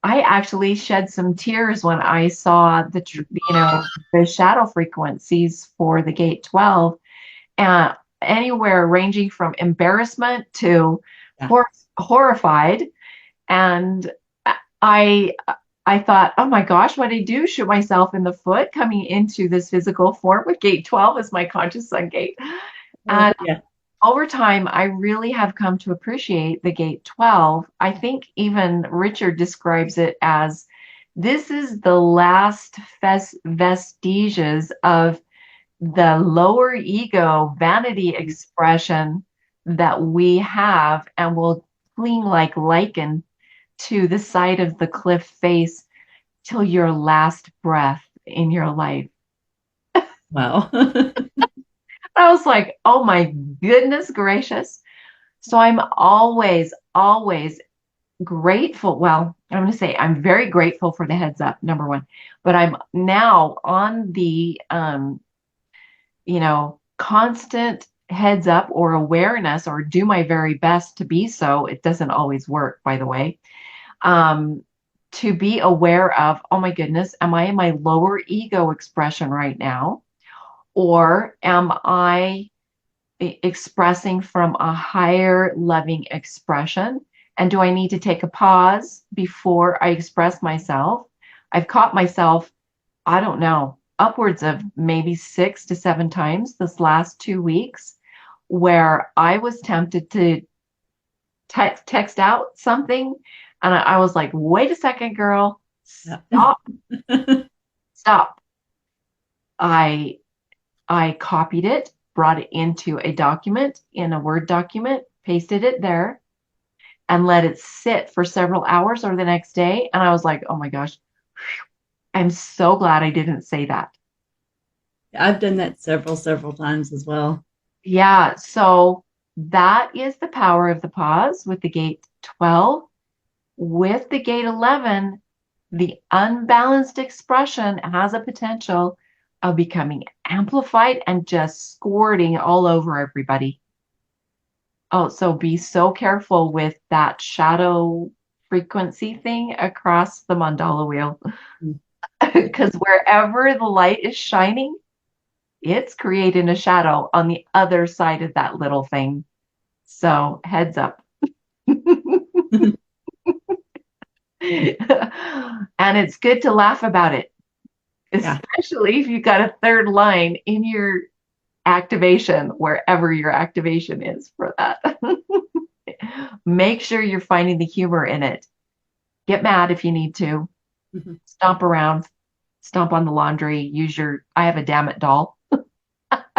I actually shed some tears when I saw the shadow frequencies for the gate 12, and anywhere ranging from embarrassment to Yeah. hor horrified. And I I thought, oh my gosh, what did I do? Shoot myself in the foot coming into this physical form with gate 12 as my conscious sun gate. And Yeah. over time, I really have come to appreciate the gate 12. I think even Richard describes it as this is the last vestiges of the lower ego vanity expression that we have and will cling like lichen to the side of the cliff face till your last breath in your life. Wow. I was like, oh my goodness gracious. So I'm always, always grateful. Well, I'm going to say I'm very grateful for the heads up, number one, but I'm now on the, constant heads up or awareness or do my very best to be so. It doesn't always work, by the way. Um, to be aware of, oh my goodness, am I in my lower ego expression right now? Or am I expressing from a higher loving expression? And do I need to take a pause before I express myself? I've caught myself, I don't know, upwards of maybe 6 to 7 times this last 2 weeks where I was tempted to text out something. And I was like, wait a second, girl, Yeah. stop, stop. I I copied it, brought it into a document in a Word document, pasted it there, and let it sit for several hours or the next day. And I was like, oh my gosh, I'm so glad I didn't say that. I've done that several times as well. Yeah. So that is the power of the pause with the gate 12. With the gate 11, the unbalanced expression has a potential of becoming amplified and just squirting all over everybody. Oh, so be so careful with that shadow frequency thing across the mandala wheel. Because wherever the light is shining, it's creating a shadow on the other side of that little thing. So heads up. And it's good to laugh about it, Yeah. especially if you've got a third line in your activation, wherever your activation is for that. Make sure you're finding the humor in it. Get mad if you need to. Stomp around, stomp on the laundry, I have a damn it doll.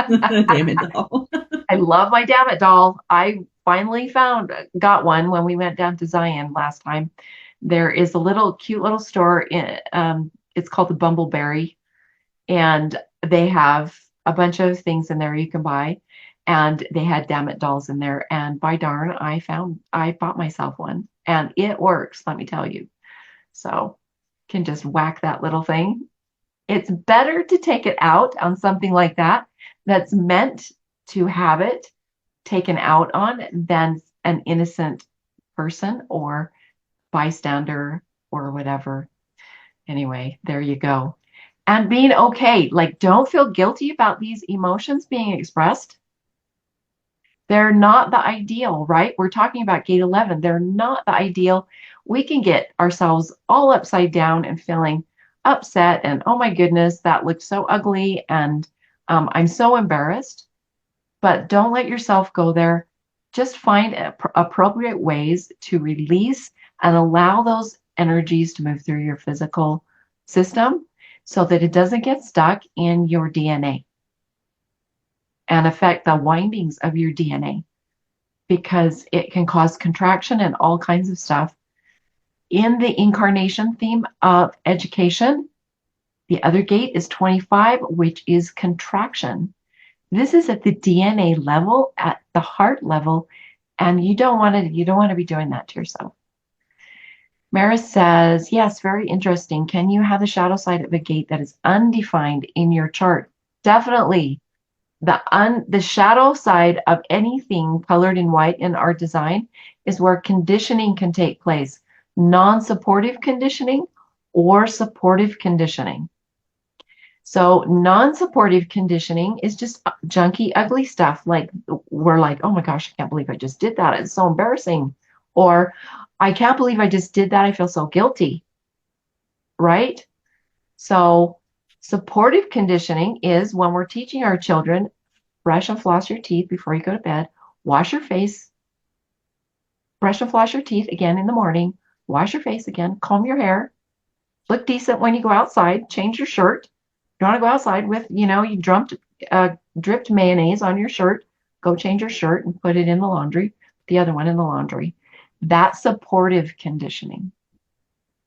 Damn it all. I love my damn it doll. I finally got one when we went down to Zion last time. There is a cute little store it's called the Bumbleberry, and they have a bunch of things in there you can buy. And they had damn it dolls in there. And by darn, I bought myself one and it works, let me tell you. So can just whack that little thing. It's better to take it out on something like that that's meant to have it taken out on than an innocent person or bystander or whatever. Anyway, there you go. And being okay, like don't feel guilty about these emotions being expressed. They're not the ideal, right? We're talking about gate 11. They're not the ideal. We can get ourselves all upside down and feeling upset and, oh my goodness, that looks so ugly. And I'm so embarrassed. But don't let yourself go there. Just find appropriate ways to release and allow those energies to move through your physical system so that it doesn't get stuck in your DNA and affect the windings of your DNA because it can cause contraction and all kinds of stuff. In the incarnation theme of education, the other gate is 25, which is contraction. This is at the DNA level, at the heart level, and you don't want to be doing that to yourself. Maris says, yes, very interesting. Can you have the shadow side of a gate that is undefined in your chart? Definitely. The shadow side of anything colored in white in our design is where conditioning can take place, non-supportive conditioning or supportive conditioning. So non-supportive conditioning is just junky, ugly stuff. Like we're like, oh my gosh, I can't believe I just did that. It's so embarrassing. Or I can't believe I just did that. I feel so guilty, right? So supportive conditioning is when we're teaching our children, brush and floss your teeth before you go to bed, wash your face, brush and floss your teeth again in the morning, wash your face again, comb your hair, look decent when you go outside, change your shirt. You want to go outside with, you dripped mayonnaise on your shirt, go change your shirt and put it in the laundry, the other one in the laundry. That's supportive conditioning.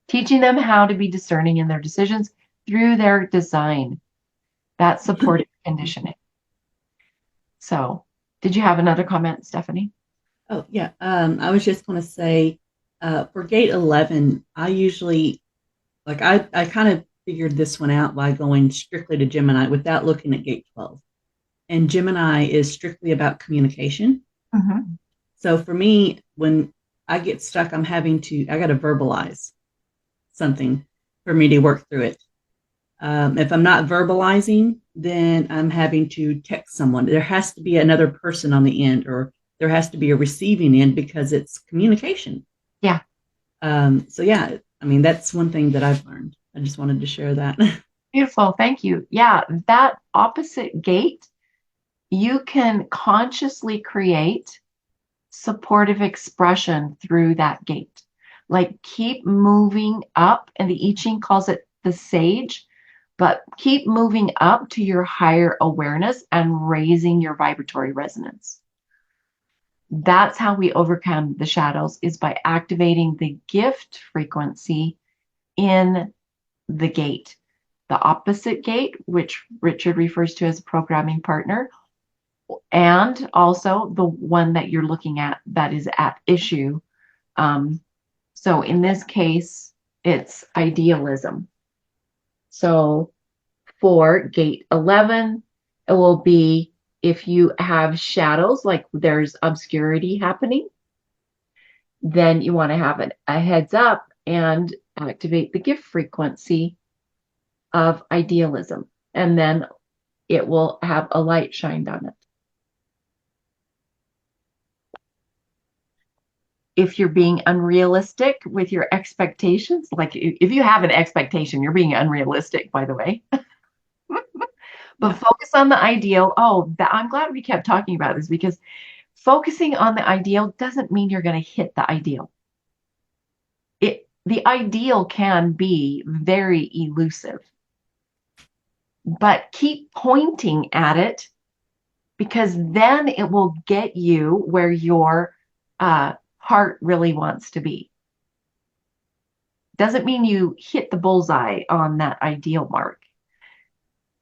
Teaching them how to be discerning in their decisions through their design. That's supportive conditioning. So, did you have another comment, Stephanie? Oh, yeah. I was just going to say for gate 11, I usually, I kind of figured this one out by going strictly to Gemini without looking at gate 12. And Gemini is strictly about communication. Mm-hmm. So for me, when I get stuck, I got to verbalize something for me to work through it. If I'm not verbalizing, then I'm having to text someone. There has to be another person on the end, or there has to be a receiving end because it's communication. Yeah. So yeah, I mean, that's one thing that I've learned. I just wanted to share that. Beautiful. Thank you. Yeah, that opposite gate, you can consciously create supportive expression through that gate. Like keep moving up, and the I Ching calls it the sage, but keep moving up to your higher awareness and raising your vibratory resonance. That's how we overcome the shadows is by activating the gift frequency in the gate. The opposite gate, which Richard refers to as a programming partner, and also the one that you're looking at that is at issue. So in this case, it's idealism. So for gate 11, it will be if you have shadows, like there's obscurity happening, then you want to have a heads up and activate the gift frequency of idealism. And then it will have a light shined on it. If you're being unrealistic with your expectations, like if you have an expectation, you're being unrealistic, by the way. But Yeah. focus on the ideal. Oh, I'm glad we kept talking about this because focusing on the ideal doesn't mean you're going to hit the ideal. The ideal can be very elusive, but keep pointing at it because then it will get you where your heart really wants to be. Doesn't mean you hit the bullseye on that ideal mark.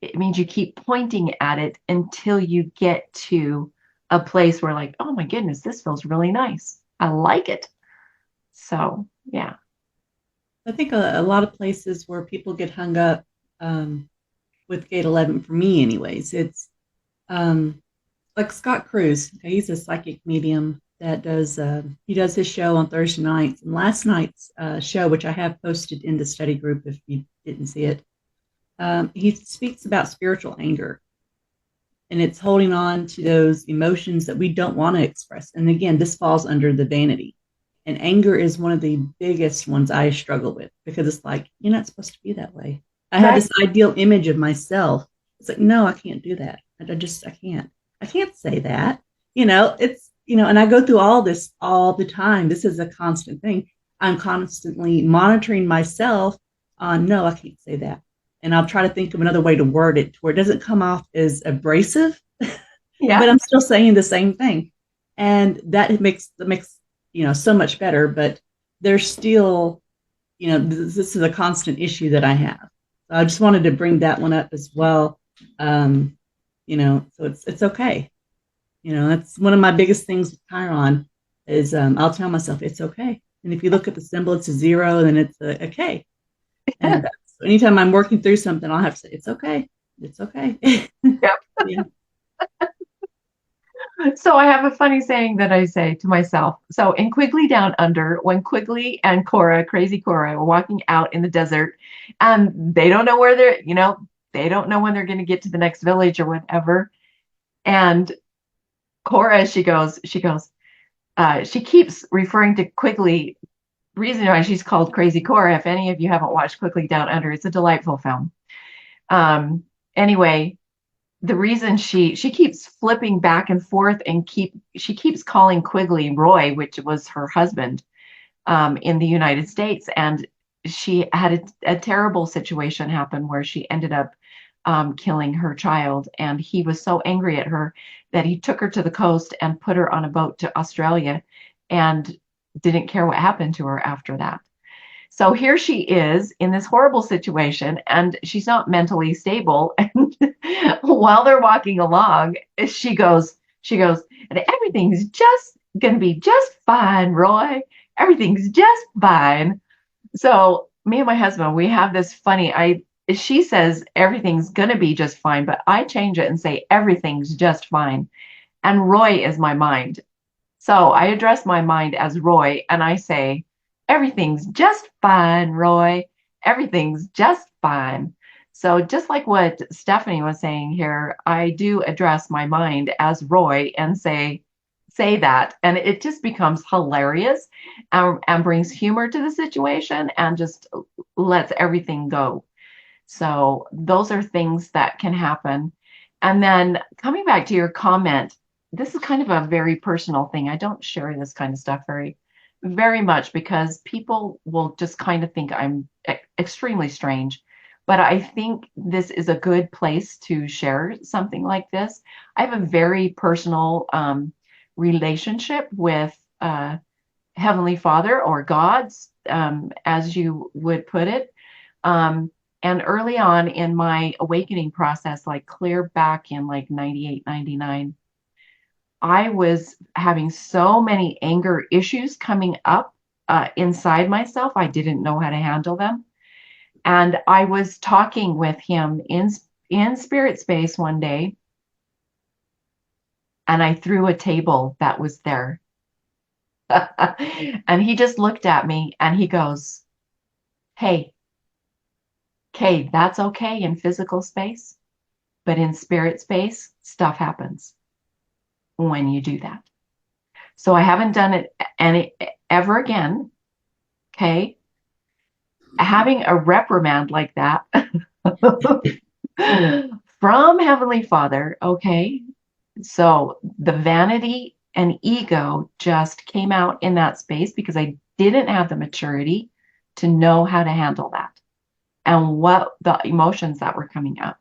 It means you keep pointing at it until you get to a place where, like, oh my goodness, this feels really nice. I like it. So, yeah. I think a lot of places where people get hung up with gate 11, for me anyways, it's like Scott Cruz. Okay, he's a psychic medium that does he does his show on Thursday nights. And last night's show, which I have posted in the study group if you didn't see it, he speaks about spiritual anger, and it's holding on to those emotions that we don't want to express. And again, this falls under the vanity. And anger is one of the biggest ones I struggle with because it's like, you're not supposed to be that way. I have Right. this ideal image of myself. It's like, no, I can't do that. I can't. I can't say that. And I go through all this all the time. This is a constant thing. I'm constantly monitoring myself on, no, I can't say that. And I'll try to think of another way to word it to where it doesn't come off as abrasive, but Yeah. I'm still saying the same thing. And that makes so much better, but there's still, this is a constant issue that I have. So I just wanted to bring that one up as well. Um, so it's okay. That's one of my biggest things with Chiron is I'll tell myself it's okay. And if you look at the symbol, it's a zero, and then it's a K. And so anytime I'm working through something, I'll have to say, it's okay. It's okay. Yep. Yeah. So I have a funny saying that I say to myself. So in Quigley Down Under, when Quigley and Cora, crazy Cora, were walking out in the desert, and they don't know where they don't know when they're going to get to the next village or whatever. And Cora, she keeps referring to Quigley. Reason why she's called Crazy Cora, if any of you haven't watched Quigley Down Under, it's a delightful film. Anyway, the reason she keeps flipping back and forth and she keeps calling Quigley Roy, which was her husband in the United States, and she had a terrible situation happen where she ended up killing her child, and he was so angry at her that he took her to the coast and put her on a boat to Australia, and didn't care what happened to her after that. So here she is in this horrible situation, and she's not mentally stable. And while they're walking along, she goes, and everything's just going to be just fine, Roy. Everything's just fine. So me and my husband, we have this funny, she says everything's going to be just fine, but I change it and say everything's just fine. And Roy is my mind. So I address my mind as Roy, and I say, everything's just fine, Roy. Everything's just fine. So just like what Stephanie was saying here, I do address my mind as Roy and say that, and it just becomes hilarious, and brings humor to the situation and just lets everything go. So those are things that can happen. And then coming back to your comment, this is kind of a very personal thing. I don't share this kind of stuff very much because people will just kind of think I'm extremely strange. But I think this is a good place to share something like this. I have a very personal relationship with Heavenly Father, or God's, as you would put it. Um, and early on in my awakening process, like clear back in like 98, 99, I was having so many anger issues coming up inside myself. I didn't know how to handle them. And I was talking with him in spirit space one day, and I threw a table that was there. And he just looked at me and he goes, "Hey, Kay, that's okay in physical space, but in spirit space, stuff happens when you do that." So I haven't done it any ever again. Okay. Having a reprimand like that from Heavenly Father. Okay. So the vanity and ego just came out in that space because I didn't have the maturity to know how to handle that and what the emotions that were coming up.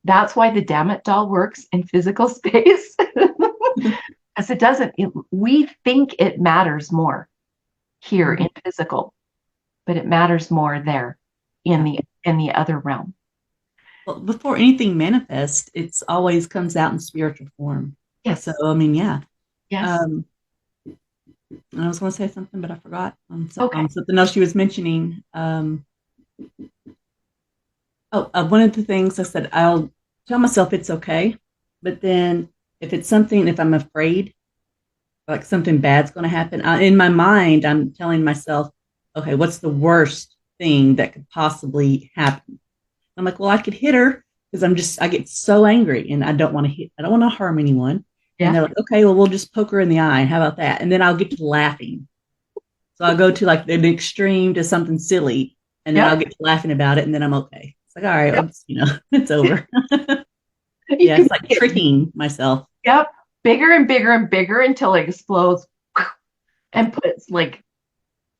That's why the damn it doll works in physical space. Because we think it matters more here in physical, but it matters more there in Yeah. the other realm. Well, before anything manifests, it's always comes out in spiritual form. So, Yes. I mean, yeah. Yes. Um, I was going to say something, but I forgot Okay. something else she was mentioning. One of the things I said, I'll tell myself it's okay. But then if it's something, if I'm afraid, like something bad's going to happen. In my mind, I'm telling myself, okay, what's the worst thing that could possibly happen? I'm like, well, I could hit her because I get so angry and I don't want to harm anyone. And Yeah. they're like, okay, well, we'll just poke her in the eye. How about that? And then I'll get to laughing. So I'll go to like an extreme to something silly and then I'll Yep. get to laughing about it. And then I'm okay. It's like, all right, Yep. it's over. You Yeah, can it's like make it, tricking myself. yep, bigger and bigger and bigger until it explodes and puts like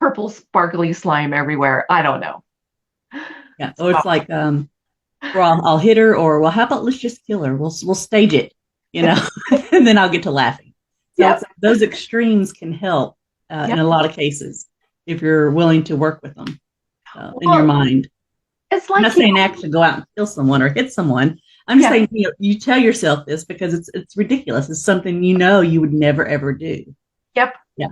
purple sparkly slime everywhere. I don't know. Yeah. Or So, it's like, or I'll hit her, or well, how about let's just kill her? We'll stage it, you know, and then I'll get to laughing. So it's yep. like those extremes can help in Yep. a lot of cases if you're willing to work with them in your Well, mind. it's I'm like, not saying actually go out and kill someone or hit someone. I'm just yeah. saying you tell yourself this because it's ridiculous. It's something you know you would never ever do. Yep. Yeah.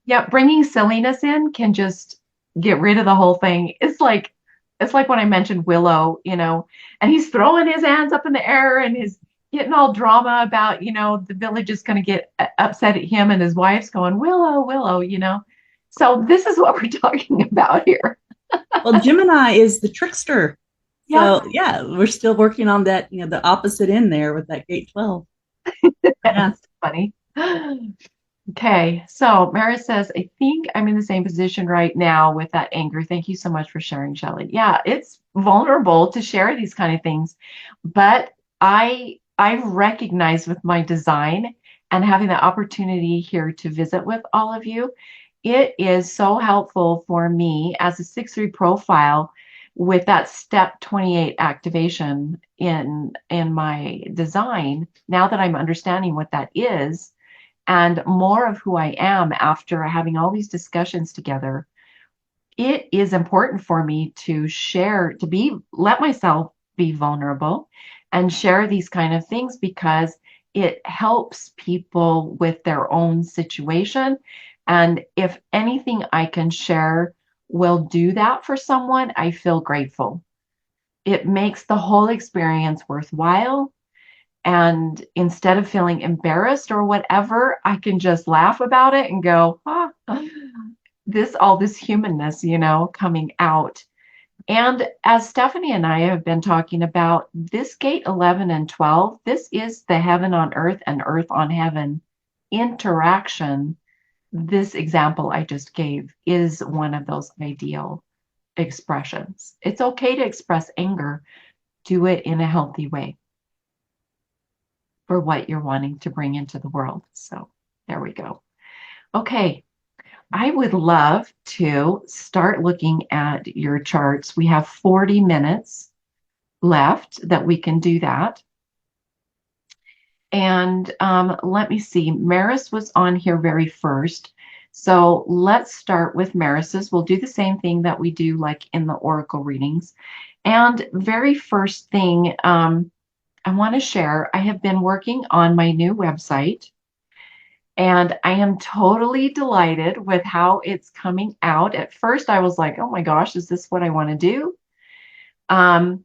Yep. Bringing silliness in can just get rid of the whole thing. It's like when I mentioned Willow, and he's throwing his hands up in the air and he's getting all drama about, the village is going to get upset at him and his wife's going, Willow, Willow. So this is what we're talking about here. Well, Gemini is the trickster. Yep. So yeah, we're still working on that, the opposite end there with that gate 12. Yeah. That's funny. Okay, so Mara says, I think I'm in the same position right now with that anger. Thank you so much for sharing, Shelley. Yeah, it's vulnerable to share these kind of things, but I've recognized with my design and having the opportunity here to visit with all of you, it is so helpful for me as a 6-3 profile with that step 28 activation in my design. Now that I'm understanding what that is and more of who I am after having all these discussions together, it is important for me to share, let myself be vulnerable and share these kind of things because it helps people with their own situation. And if anything I can share will do that for someone, I feel grateful. It makes the whole experience worthwhile. And instead of feeling embarrassed or whatever, I can just laugh about it and go, all this humanness, coming out. And as Stephanie and I have been talking about, this gate 11 and 12, this is the heaven on earth and earth on heaven interaction. This example I just gave is one of those ideal expressions. It's okay to express anger, do it in a healthy way for what you're wanting to bring into the world. So there we go. Okay. I would love to start looking at your charts. We have 40 minutes left that we can do that. And let me see. Maris was on here very first. So let's start with Maris's. We'll do the same thing that we do like in the oracle readings. And very first thing I want to share, I have been working on my new website. And I am totally delighted with how it's coming out. At first, I was like, oh my gosh, is this what I want to do? Um,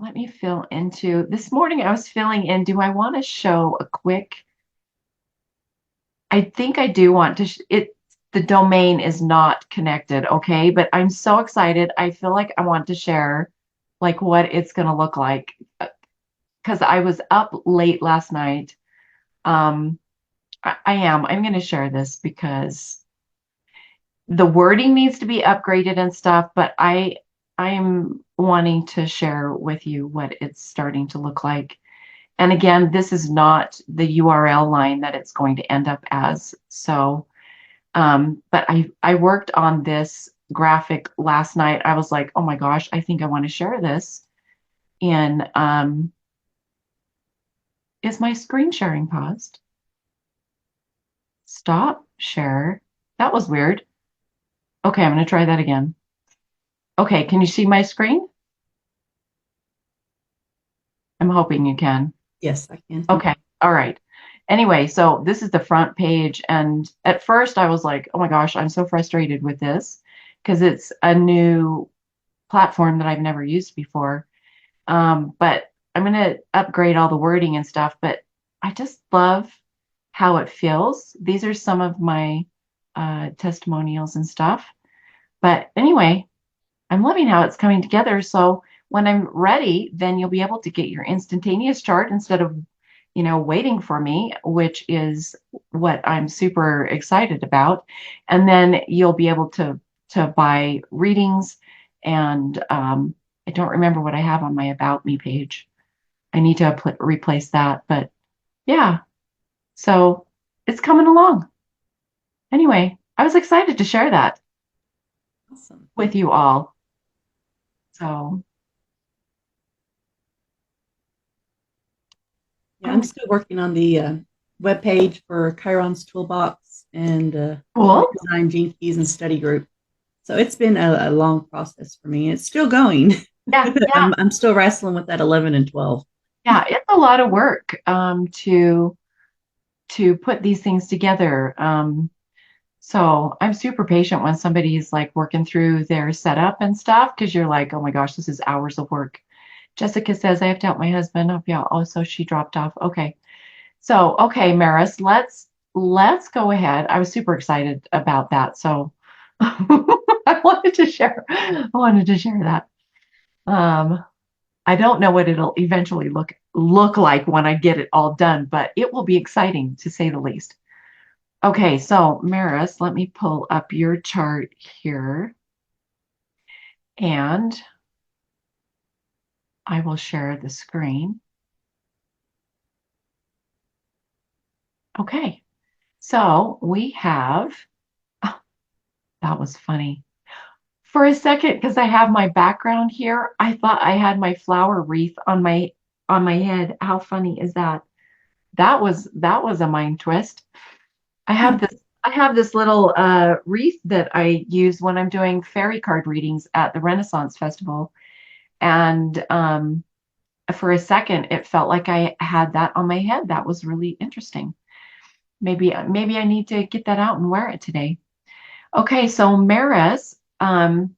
Let me fill into this morning. I was filling in, do I want to show a quick? I think I do want to, the domain is not connected, okay? But I'm so excited. I feel like I want to share like what it's going to look like because I was up late last night. Um, I am. I'm going to share this because the wording needs to be upgraded and stuff, but I'm wanting to share with you what it's starting to look like. And again, this is not the URL line that it's going to end up as. So, but I worked on this graphic last night. I was like, oh my gosh, I think I want to share this. In is my screen sharing paused? Stop share. That was weird. Okay, I'm going to try that again. Okay, can you see my screen? I'm hoping you can. Yes, I can. Okay. All right. Anyway, so this is the front page. And at first I was like, oh my gosh, I'm so frustrated with this because it's a new platform that I've never used before. But I'm going to upgrade all the wording and stuff. But I just love how it feels. These are some of my testimonials and stuff. But anyway, I'm loving how it's coming together. So when I'm ready, then you'll be able to get your instantaneous chart instead of, waiting for me, which is what I'm super excited about. And then you'll be able to buy readings. And I don't remember what I have on my About Me page. I need to replace that. But yeah, so it's coming along. Anyway, I was excited to share that Awesome. with you all. So, Yeah, I'm still working on the web page for Chiron's Toolbox and Human cool. Design Gene Keys and Study Group. So it's been a long process for me. It's still going. Yeah, yeah, I'm still wrestling with that 11 and 12. yeah. It's a lot of work to put these things together. So I'm super patient when somebody's like working through their setup and stuff because you're like, oh my gosh, this is hours of work. Jessica says I have to help my husband. Oh yeah. Oh, so she dropped off. Okay. So okay, Maris, let's go ahead. I was super excited about that. So I wanted to share that. Um, I don't know what it'll eventually look like when I get it all done, but it will be exciting to say the least. Okay, so Maris, let me pull up your chart here and I will share the screen. Okay, so we have, oh, that was funny. For a second, because I have my background here, I thought I had my flower wreath on my head. How funny is that? That was a mind twist. I have this little wreath that I use when I'm doing fairy card readings at the Renaissance Festival. And for a second, it felt like I had that on my head. That was really interesting. Maybe I need to get that out and wear it today. Okay, so Maris, let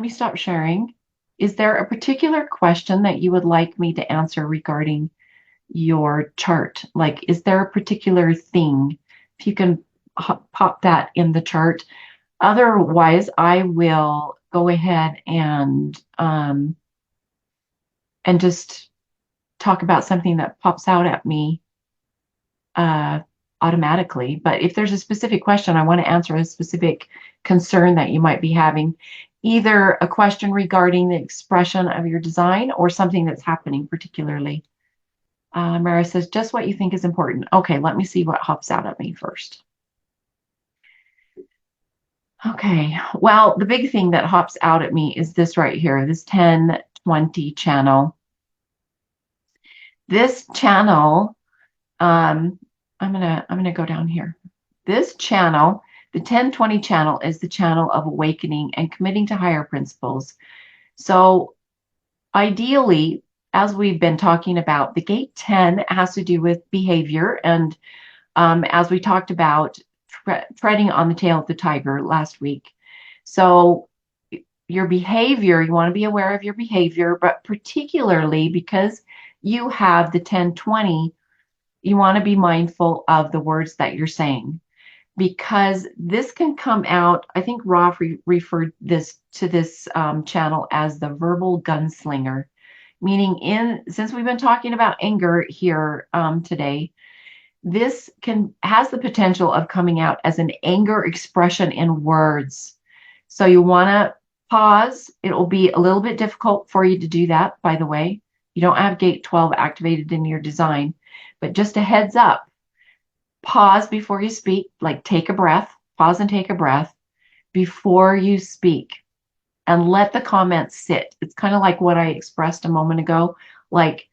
me stop sharing. Is there a particular question that you would like me to answer regarding your chart? Like, is there a particular thing? If you can pop that in the chart. Otherwise, I will go ahead and just talk about something that pops out at me uh, automatically. But if there's a specific question, I want to answer a specific concern that you might be having, either a question regarding the expression of your design or something that's happening particularly. Mara says, just what you think is important. Okay, let me see what hops out at me first. Okay, well, the big thing that hops out at me is this right here, this 1020 channel. This channel, I'm gonna go down here. This channel, the 1020 channel, is the channel of awakening and committing to higher principles. So ideally, as we've been talking about, the gate 10 has to do with behavior. And as we talked about, treading on the tail of the tiger last week. So your behavior, you want to be aware of your behavior, but particularly because you have the 1020, you want to be mindful of the words that you're saying because this can come out. I think Roth referred this channel as the verbal gunslinger, meaning since we've been talking about anger here today, this has the potential of coming out as an anger expression in words. So you want to pause. It will be a little bit difficult for you to do that, by the way. You don't have gate 12 activated in your design, but just a heads up, pause before you speak, like take a breath, pause and take a breath before you speak and let the comments sit. It's kind of like what I expressed a moment ago, like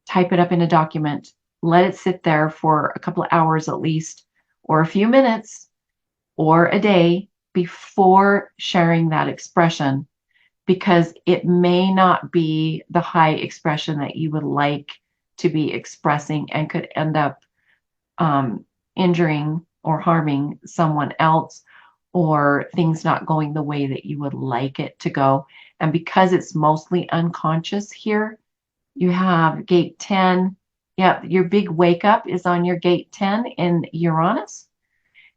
type it up in a document, let it sit there for a couple of hours at least, or a few minutes, or a day before sharing that expression, because it may not be the high expression that you would like to be expressing and could end up injuring or harming someone else, or things not going the way that you would like it to go. And because it's mostly unconscious here, you have gate 10 Yeah, your big wake up is on your gate 10 in Uranus.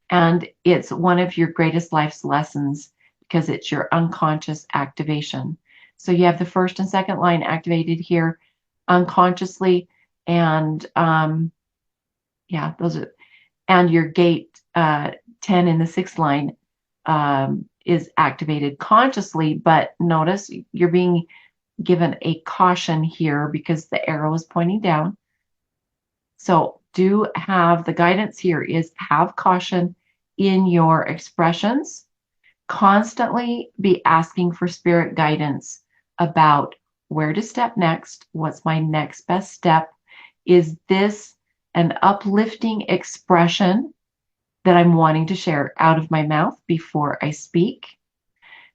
And it's one of your greatest life's lessons because it's your unconscious activation. So you have the first and second line activated here unconsciously. And yeah, those are, and your gate 10 in the sixth line is activated consciously. But notice you're being given a caution here because the arrow is pointing down. So do have the guidance here is have caution in your expressions. Constantly be asking for spirit guidance about where to step next. What's my next best step? Is this an uplifting expression that I'm wanting to share out of my mouth before I speak?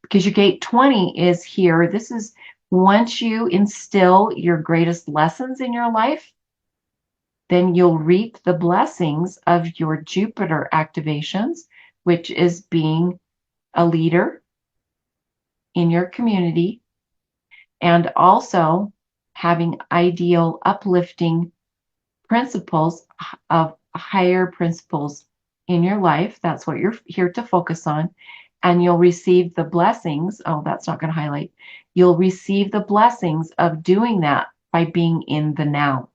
Because your gate 20 is here. This is once you instill your greatest lessons in your life, then you'll reap the blessings of your Jupiter activations, which is being a leader in your community and also having ideal, uplifting principles of higher principles in your life. That's what you're here to focus on. And you'll receive the blessings. Oh, that's not going to highlight. You'll receive the blessings of doing that by being in the now.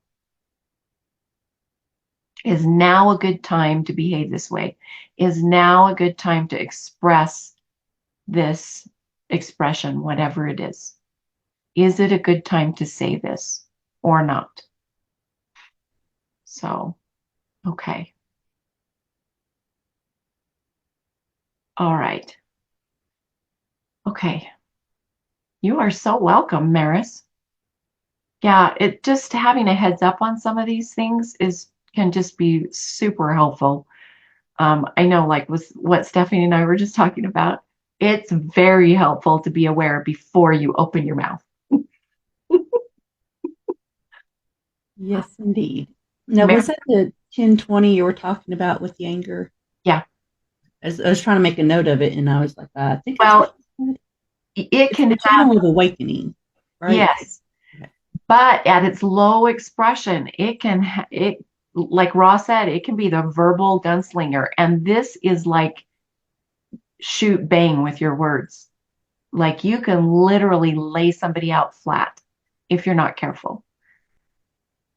Is now a good time to behave this way? Is now a good time to express this expression, whatever it is? Is it a good time to say this or not? So, okay. All right. Okay. You are so welcome, Maris. Yeah, it just having a heads up on some of these things is can just be super helpful. I know, like with what Stephanie and I were just talking about, it's very helpful to be aware before you open your mouth. Yes, indeed. Now, Mar- was that the 1020 you were talking about with the anger? yeah. I was trying to make a note of it, and I was like, I think that's what Well, you said. it It's can the have, channel of awakening, right? yes, Okay. but at its low expression, it can, it, like Ross said, it can be the verbal gunslinger. And this is like shoot bang with your words. Like you can literally lay somebody out flat if you're not careful.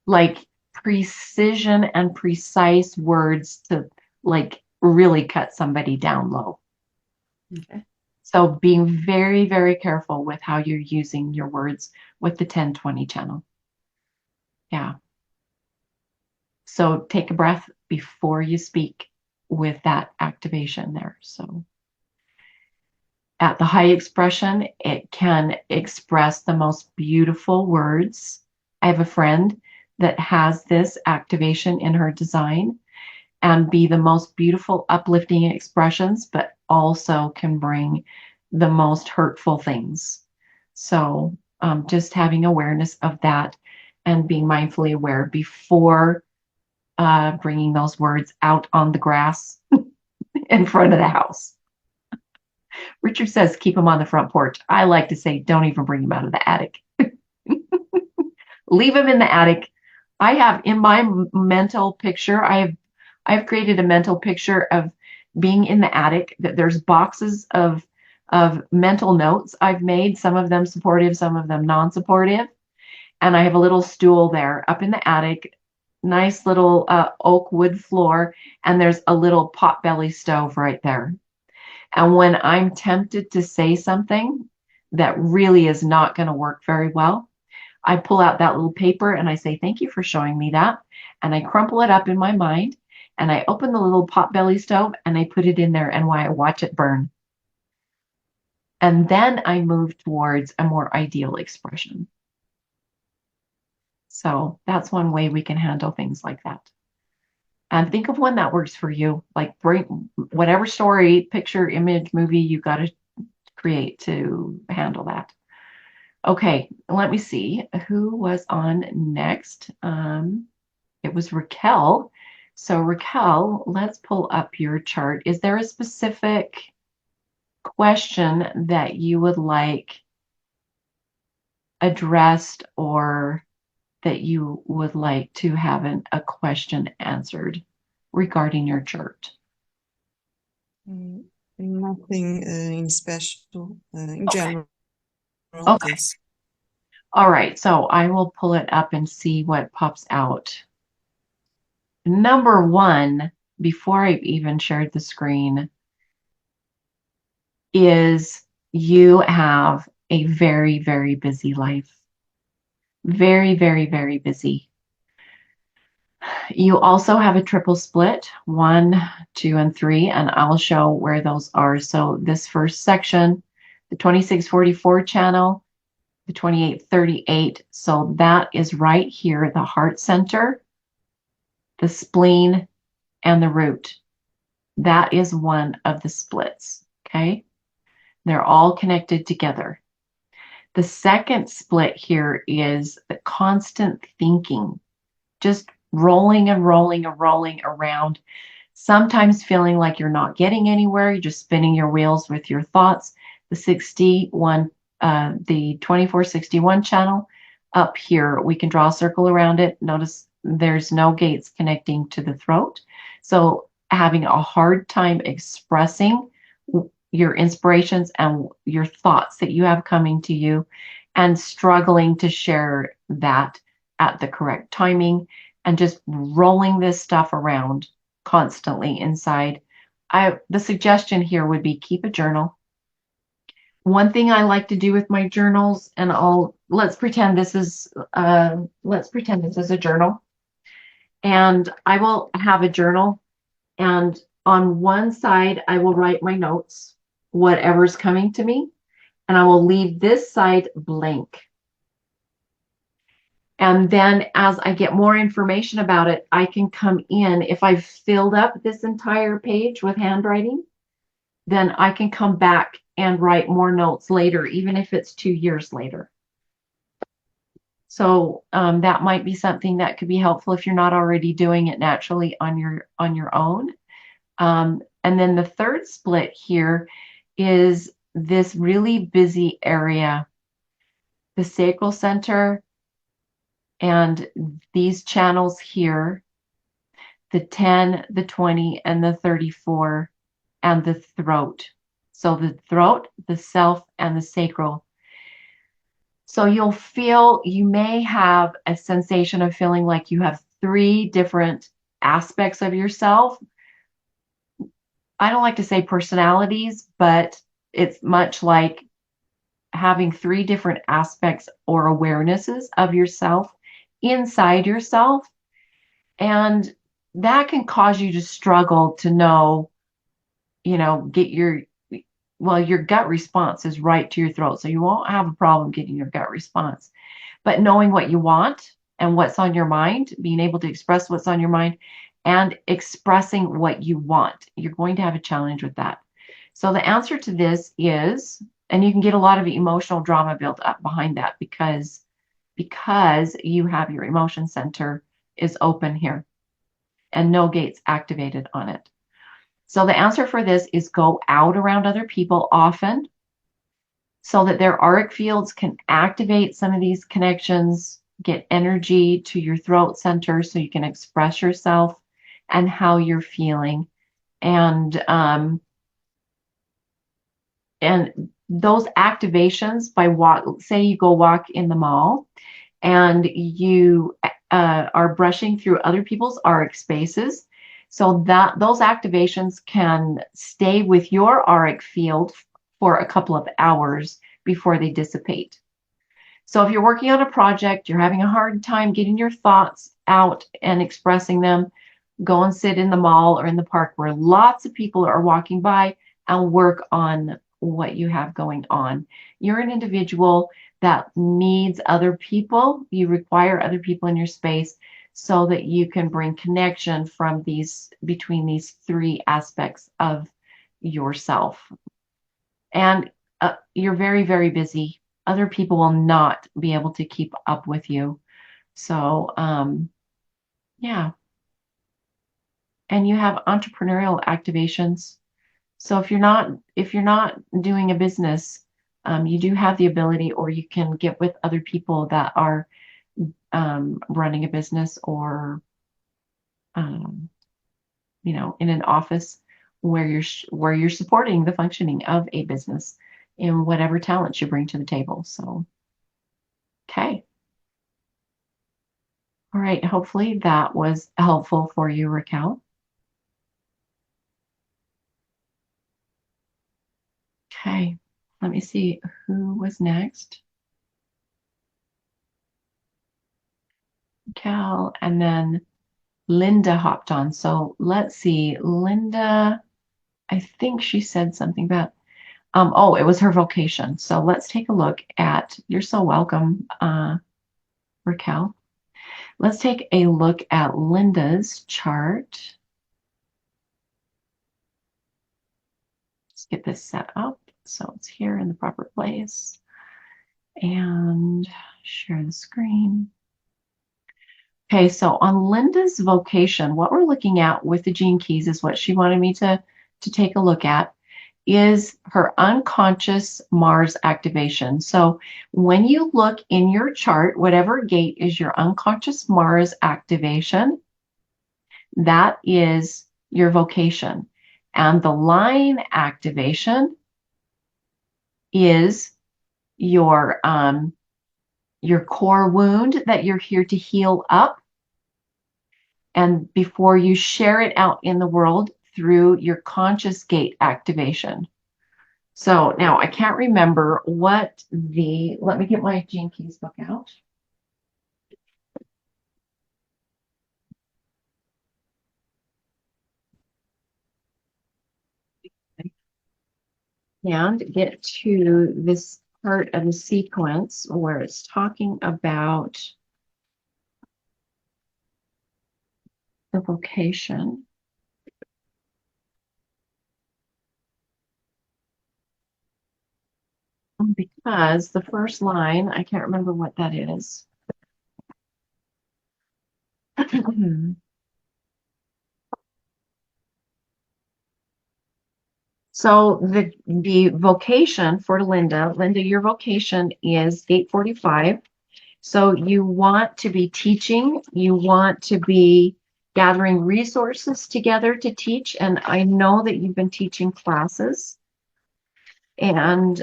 Like precision and precise words to like really cut somebody down low. Okay. So being very, very careful with how you're using your words with the 1020 channel. Yeah. So take a breath before you speak with that activation there. So at the high expression, it can express the most beautiful words. I have a friend that has this activation in her design and be the most beautiful, uplifting expressions, but also can bring the most hurtful things. So just having awareness of that and being mindfully aware before bringing those words out on the grass in front of the house. Richard says, keep them on the front porch. I like to say, don't even bring them out of the attic. Leave them in the attic. I have in my mental picture, I've created a mental picture of being in the attic, that there's boxes of mental notes I've made, some of them supportive, some of them non-supportive. And I have a little stool there up in the attic, nice little oak wood floor, and there's a little potbelly stove right there. And when I'm tempted to say something that really is not going to work very well, I pull out that little paper and I say, thank you for showing me that. And I crumple it up in my mind and I open the little potbelly stove and I put it in there and I watch it burn. And then I move towards a more ideal expression. So that's one way we can handle things like that. And think of one that works for you. Like bring whatever story, picture, image, movie you got to create to handle that. Okay, let me see who was on next. It was Raquel. So Raquel, let's pull up your chart. Is there a specific question that you would like addressed or that you would like to have a question answered regarding your chart? Nothing in special, in Okay. general, Okay. please. All right. So I will pull it up and see what pops out. Number one, before I've even shared the screen, is you have a very, very busy life. Very, very, very busy. You also have a triple split, 1, 2, and 3, and I'll show where those are. So this first section, the 2644 channel, the 2838. So that is right here, the heart center, the spleen, and the root. That is one of the splits, okay? They're all connected together. The second split here is the constant thinking, just rolling and rolling and rolling around, sometimes feeling like you're not getting anywhere. You're just spinning your wheels with your thoughts. The 2461 channel up here, we can draw a circle around it. Notice there's no gates connecting to the throat. So having a hard time expressing your inspirations and your thoughts that you have coming to you, and struggling to share that at the correct timing, and just rolling this stuff around constantly inside. The suggestion here would be keep a journal. One thing I like to do with my journals, and let's pretend this is a journal, and I will have a journal, and on one side I will write my notes, whatever's coming to me, and I will leave this side blank. And then as I get more information about it, I can come in. If I've filled up this entire page with handwriting, then I can come back and write more notes later, even if it's 2 years later. So that might be something that could be helpful if you're not already doing it naturally on your own. And then the third split here is this really busy area, the sacral center, and these channels here, the 10, the 20, and the 34, and the throat. So the throat, the self, and the sacral. So you may have a sensation of feeling like you have 3 different aspects of yourself. I don't like to say personalities, but it's much like having 3 different aspects or awarenesses of yourself inside yourself. And that can cause you to struggle to know, your gut response is right to your throat. So you won't have a problem getting your gut response. But knowing what you want and what's on your mind, being able to express what's on your mind and expressing what you want, you're going to have a challenge with that. So the answer to this is, and you can get a lot of emotional drama built up behind that because you have your emotion center is open here and no gates activated on it. So the answer for this is go out around other people often so that their auric fields can activate some of these connections, get energy to your throat center so you can express yourself and how you're feeling. And those activations say you go walk in the mall and you are brushing through other people's auric spaces. So that those activations can stay with your auric field for a couple of hours before they dissipate. So if you're working on a project, you're having a hard time getting your thoughts out and expressing them, go and sit in the mall or in the park where lots of people are walking by and work on what you have going on. You're an individual that needs other people. You require other people in your space so that you can bring connection between these 3 aspects of yourself. And you're very, very busy. Other people will not be able to keep up with you. So, yeah. And you have entrepreneurial activations. So if you're not doing a business, you do have the ability, or you can get with other people that are running a business or, um, in an office where you're supporting the functioning of a business in whatever talents you bring to the table. So, okay. All right. Hopefully that was helpful for you, Raquel. Okay. Let me see who was next. Cal, and then Linda hopped on. So let's see. Linda, I think she said something about, oh, it was her vocation. So let's take a look at, you're so welcome, Raquel. Let's take a look at Linda's chart. Let's get this set up so it's here in the proper place. And share the screen. Okay, so on Linda's vocation, what we're looking at with the gene keys is what she wanted me to take a look at is her unconscious Mars activation. So when you look in your chart, whatever gate is your unconscious Mars activation, that is your vocation. And the line activation is your core wound that you're here to heal up. And before you share it out in the world through your conscious gate activation. So now I can't remember let me get my Gene Keys book out. And get to this part of the sequence where it's talking about the vocation. Because the first line, I can't remember what that is. So the vocation for Linda, your vocation is gate 45. So you want to be teaching, you want to be gathering resources together to teach. And I know that you've been teaching classes. And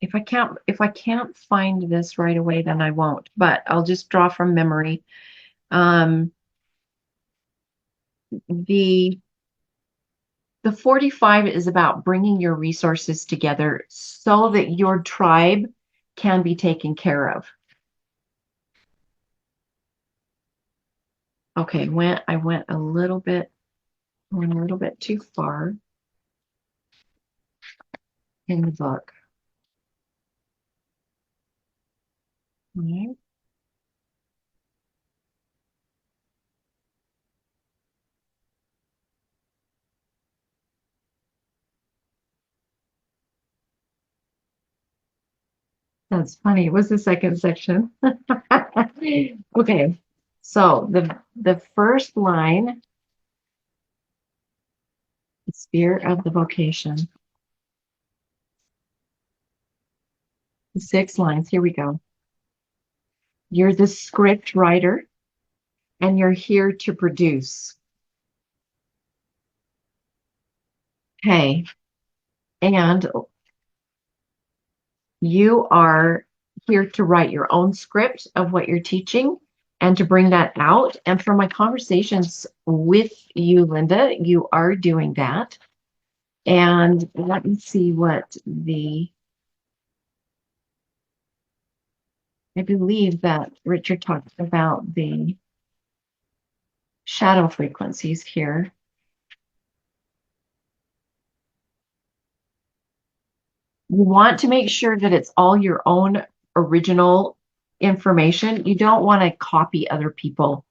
if I can't find this right away, then I won't. But I'll just draw from memory. The 45 is about bringing your resources together so that your tribe can be taken care of. Okay, I went a little bit too far in the book. Okay. That's funny. It was the second section. Okay, so the first line, the sphere of the vocation. The 6 lines. Here we go. You're the script writer, and you're here to produce. Okay, and you are here to write your own script of what you're teaching and to bring that out. And from my conversations with you, Linda, you are doing that. And let me see what I believe that Richard talked about the shadow frequencies here. You want to make sure that it's all your own original information. You don't want to copy other people.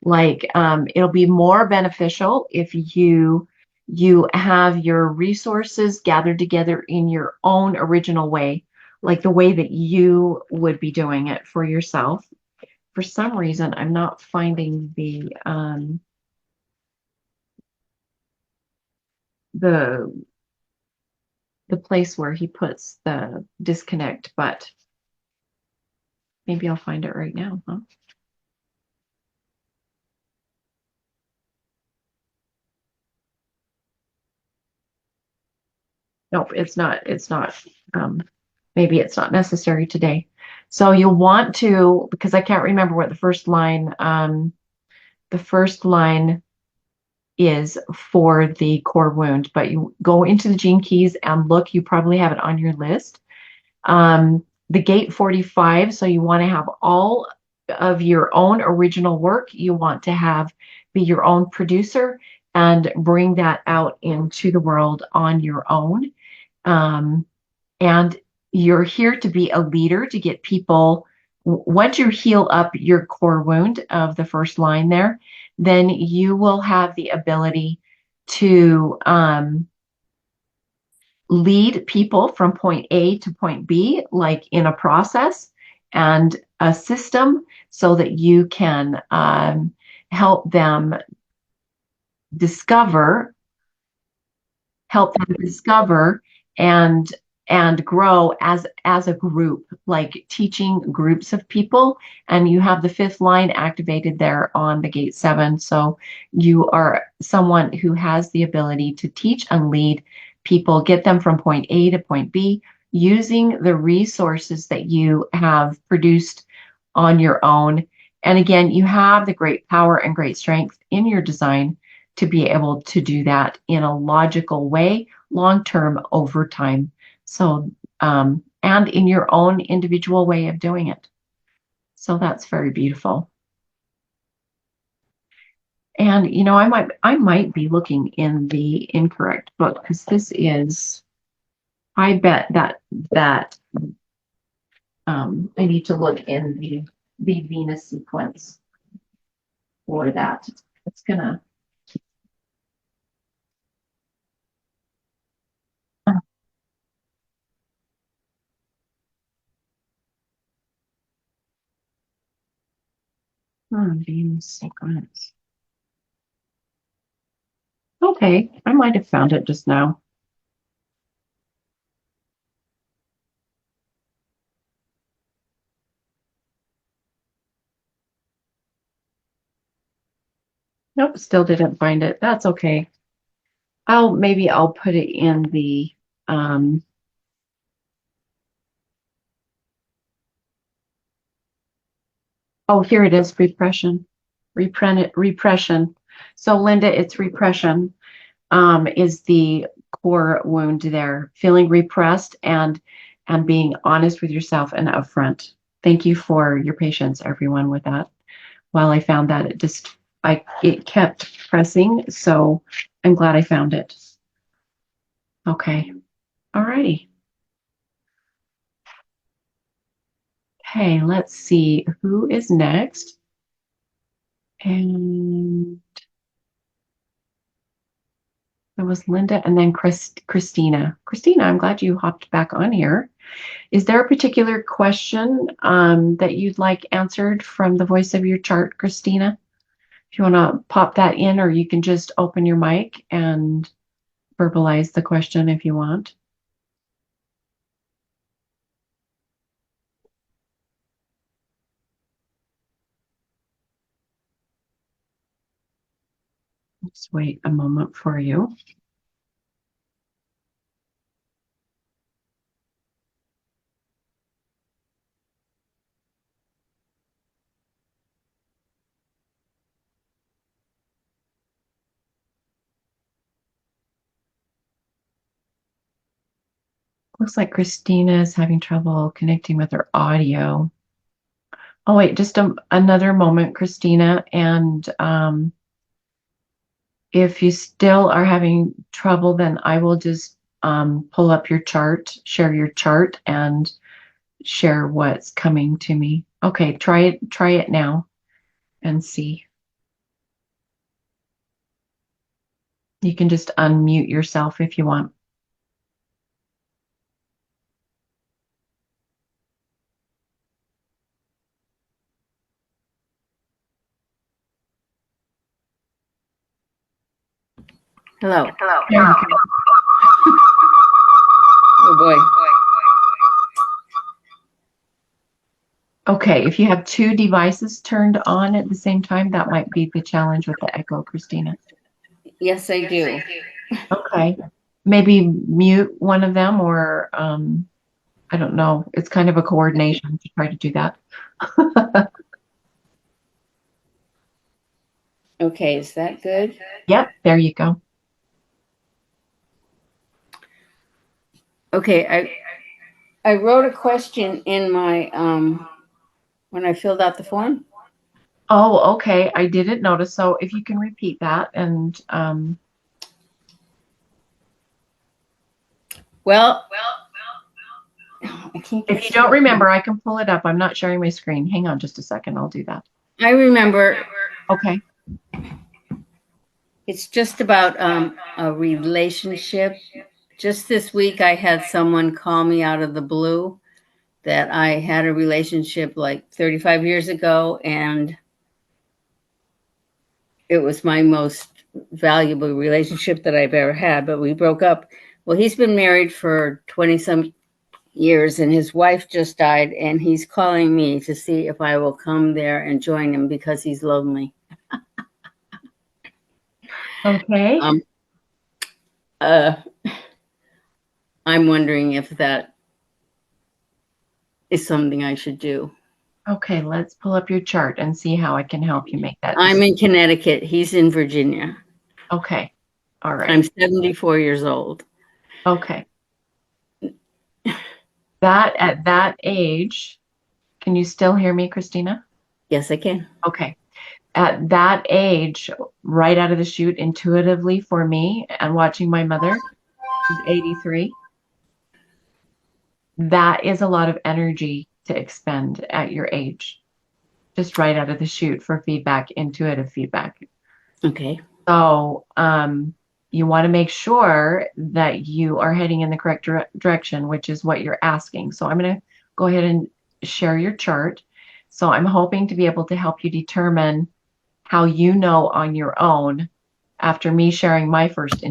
Like it'll be more beneficial if you have your resources gathered together in your own original way, like the way that you would be doing it for yourself. For some reason, I'm not finding the place where he puts the disconnect, but Maybe I'll find it right now, huh? Nope, it's not. Maybe it's not necessary today. So you'll want to, because I can't remember what the first line is for the core wound, but you go into the gene keys and look, you probably have it on your list. The gate 45, so you want to have all of your own original work. You want to be your own producer and bring that out into the world on your own. And you're here to be a leader to get people. Once you heal up your core wound of the first line there, then you will have the ability to lead people from point A to point B, like in a process and a system, so that you can help them discover help them discover and grow as a group, like teaching groups of people. And you have the fifth line activated there on the gate 7, so you are someone who has the ability to teach and lead people, get them from point A to point B using the resources that you have produced on your own. And again, you have the great power and great strength in your design to be able to do that in a logical way, long term, over time. So, and in your own individual way of doing it. So that's very beautiful. And I might be looking in the incorrect book, because this is, I bet that I need to look in the Venus sequence for that. It's gonna. Venus sequence. Okay, I might have found it just now. Nope, still didn't find it. That's okay. Maybe I'll put it in the oh, here it is, repression. Repression. So Linda, it's repression is the core wound there. Feeling repressed and being honest with yourself and upfront. Thank you for your patience, everyone, with that. While I found that, it kept pressing, so I'm glad I found it. Okay. All righty. Okay, let's see who is next. And there was Linda and then Christina. Christina, I'm glad you hopped back on here. Is there a particular question that you'd like answered from the voice of your chart, Christina? If you want to pop that in, or you can just open your mic and verbalize the question if you want. Let's wait a moment for you. Looks like Christina is having trouble connecting with her audio. Oh, wait, just another moment, Christina. And if you still are having trouble, then I will just pull up your chart, share your chart, and share what's coming to me. Okay, try it now and see. You can just unmute yourself if you want. Hello. There you go. Oh boy. Okay, if you have two devices turned on at the same time, that might be the challenge with the echo, Christina. Yes, I do. Okay. Maybe mute one of them or I don't know. It's kind of a coordination to try to do that. Okay, is that good? Yep, there you go. Okay, I wrote a question in my when I filled out the form. Oh, okay. I didn't notice. So if you can repeat that and Well, I can't get if you don't remember, I can pull it up. I'm not sharing my screen. Hang on just a second. I'll do that. I remember. Okay. It's just about a relationship. Just this week, I had someone call me out of the blue that I had a relationship like 35 years ago, and it was my most valuable relationship that I've ever had, but we broke up. Well, he's been married for 20 some years, and his wife just died, and he's calling me to see if I will come there and join him because he's lonely. Okay. Uh, I'm wondering if that is something I should do. Okay, let's pull up your chart and see how I can help you make that I'm decision. in Connecticut. He's in Virginia. Okay. All right. I'm 74 years old. Okay. That at that age, can you still hear me, Christina? Yes, I can. Okay. At that age, right out of the chute, intuitively for me, and watching my mother, who's 83, that is a lot of energy to expend at your age, just right out of the chute for feedback, intuitive feedback. Okay. So, you want to make sure that you are heading in the correct direction, which is what you're asking. So I'm going to go ahead and share your chart. So I'm hoping to be able to help you determine how you know on your own after me sharing my first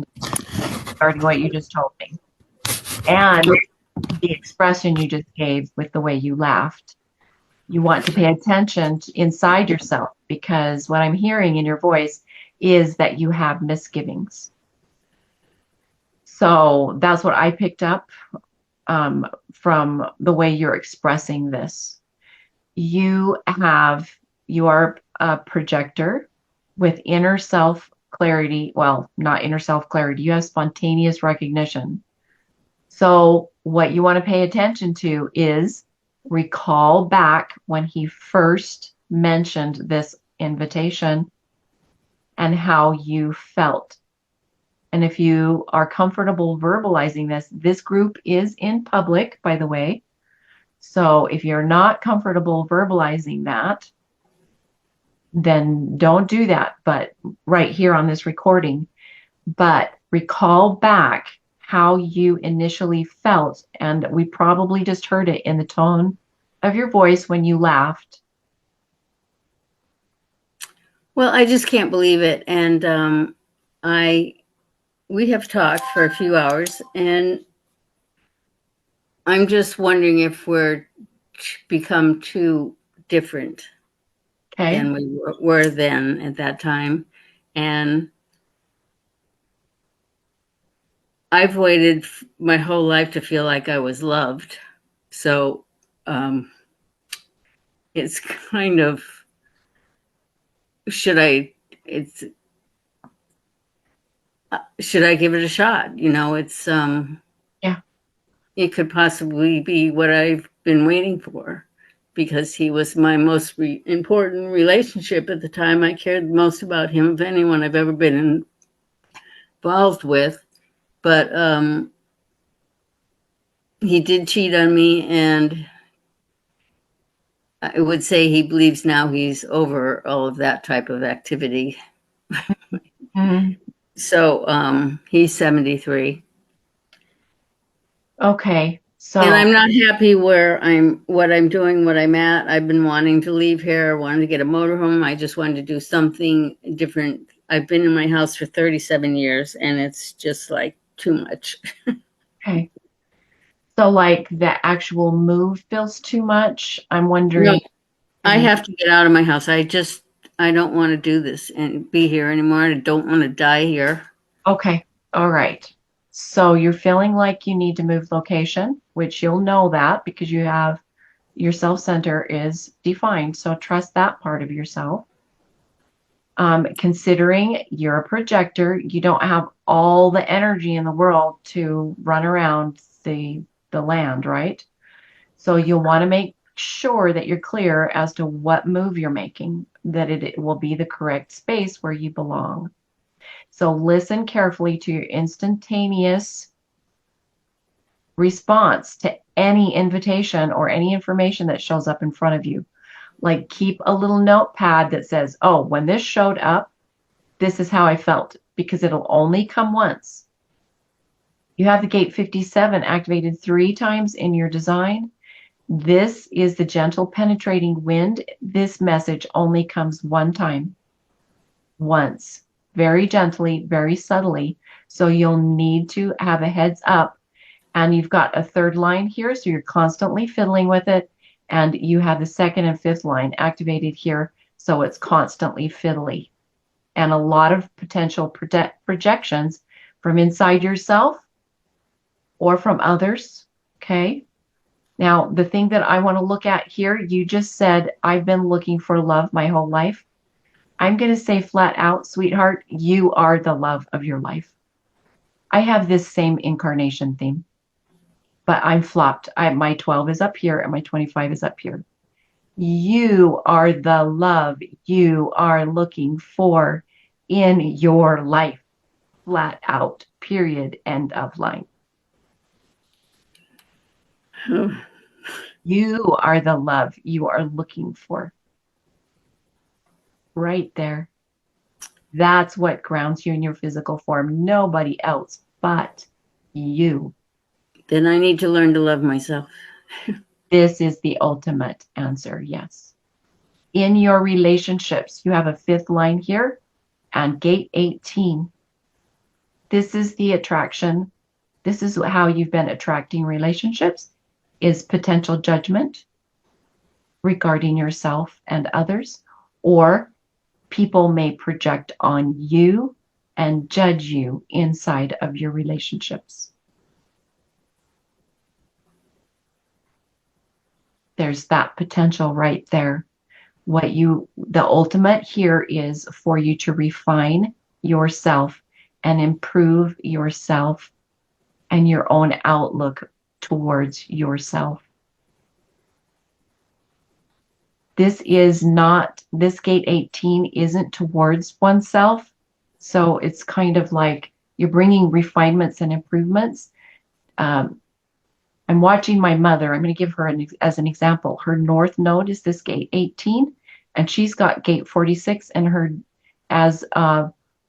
regarding what you just told me and the expression you just gave with the way you laughed. You want to pay attention to inside yourself because what I'm hearing in your voice is that you have misgivings. So that's what I picked up from the way you're expressing this. You are a projector with inner self clarity. Well, not inner self clarity. You have spontaneous recognition. So what you want to pay attention to is recall back when he first mentioned this invitation and how you felt. And if you are comfortable verbalizing this, this group is in public, by the way. So if you're not comfortable verbalizing that, then don't do that. But right here on this recording, but recall back how you initially felt. And we probably just heard it in the tone of your voice when you laughed. Well, I just can't believe it. And we have talked for a few hours, and I'm just wondering if we're become too different Okay. than we were then at that time. And I've waited my whole life to feel like I was loved. So it's kind of, should I, it's, should I give it a shot? You know, it's, Yeah. it could possibly be what I've been waiting for because he was my most important relationship at the time. I cared most about him of anyone I've ever been involved with. But he did cheat on me, and I would say he believes now he's over all of that type of activity. Mhm. So he's 73. Okay. So, And I'm not happy where what I'm doing, what I'm at. I've been wanting to leave here, wanted to get a motorhome. I just wanted to do something different. I've been in my house for 37 years, and it's just like too much. okay. So like the actual move feels too much. I'm No, wondering. I have to get out of my house. I don't want to do this and be here anymore. I don't want to die here. Okay. All right. So you're feeling like you need to move location, which you'll know that because you have your self center is defined. So trust that part of yourself. Considering you're a projector, you don't have all the energy in the world to run around the land, right? So you'll want to make sure that you're clear as to what move you're making, that it will be the correct space where you belong. So listen carefully to your instantaneous response to any invitation or any information that shows up in front of you. Like keep a little notepad that says, oh, when this showed up, this is how I felt, because it'll only come once. You have the gate 57 activated 3 times in your design. This is the gentle penetrating wind. This message only comes one time, once, very gently, very subtly. So you'll need to have a heads up. And you've got a third line here, so you're constantly fiddling with it. And you have the second and fifth line activated here, so it's constantly fiddly. And a lot of potential projections from inside yourself or from others. Okay. Now, the thing that I want to look at here, you just said, I've been looking for love my whole life. I'm going to say flat out, sweetheart, you are the love of your life. I have this same incarnation theme, but I'm flopped. My 12 is up here and my 25 is up here. You are the love you are looking for in your life. Flat out, period, end of line. You are the love you are looking for. Right there. That's what grounds you in your physical form. Nobody else but you. Then I need to learn to love myself. This is the ultimate answer. Yes. In your relationships, you have a fifth line here and gate 18. This is the attraction. This is how you've been attracting relationships, is potential judgment regarding yourself and others, or people may project on you and judge you inside of your relationships. There's that potential right there. The ultimate here is for you to refine yourself and improve yourself and your own outlook towards yourself. This gate 18 isn't towards oneself. So it's kind of like you're bringing refinements and improvements. I'm watching my mother. I'm going to give her as an example. Her north node is this gate 18, and she's got gate 46 in her as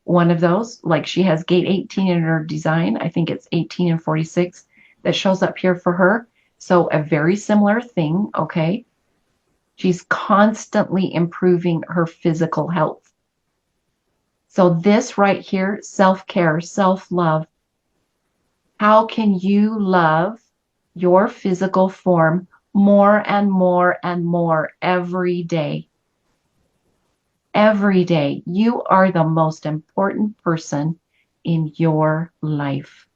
one of those. Like she has gate 18 in her design. I think it's 18 and 46 that shows up here for her. So a very similar thing, okay? She's constantly improving her physical health. So this right here, self-care, self-love. How can you love your physical form more and more and more every day? Every day. You are the most important person in your life.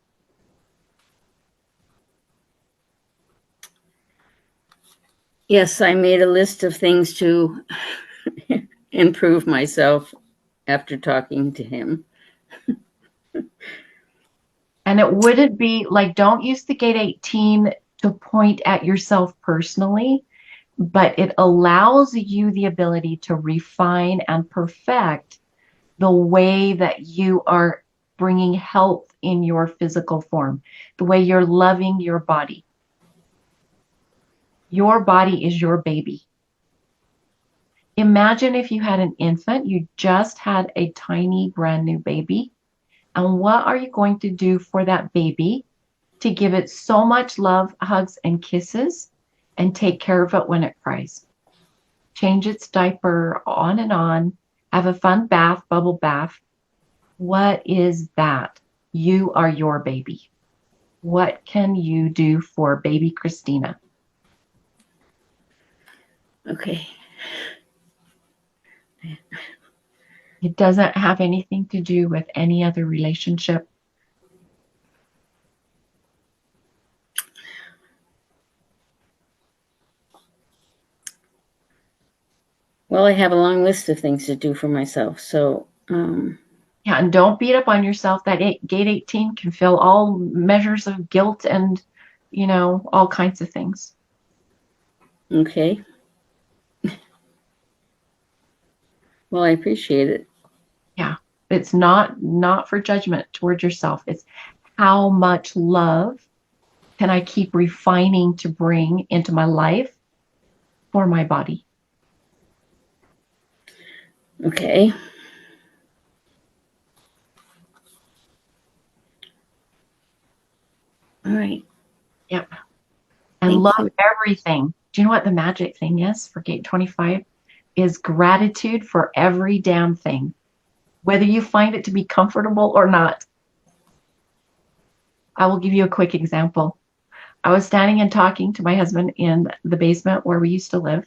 Yes, I made a list of things to improve myself after talking to him. And it wouldn't be like, don't use the gate 18 to point at yourself personally, but it allows you the ability to refine and perfect the way that you are bringing health in your physical form, the way you're loving your body. Your body is your baby. Imagine if you had an infant, you just had a tiny brand new baby. And what are you going to do for that baby to give it so much love, hugs, and kisses, and take care of it when it cries? Change its diaper, on and on, have a fun bath, bubble bath. What is that? You are your baby. What can you do for baby Christina? Okay. It doesn't have anything to do with any other relationship. Well, I have a long list of things to do for myself. So, Yeah, and don't beat up on yourself. That gate 18 can fill all measures of guilt and, all kinds of things. okay. Well, I appreciate it. Yeah. It's not for judgment towards yourself. It's how much love can I keep refining to bring into my life for my body? Okay. All right. Yep. And Thank love you. everything. Do you know what the magic thing is for gate 25? Is gratitude for every damn thing, whether you find it to be comfortable or not. I will give you a quick example. I was standing and talking to my husband in the basement where we used to live,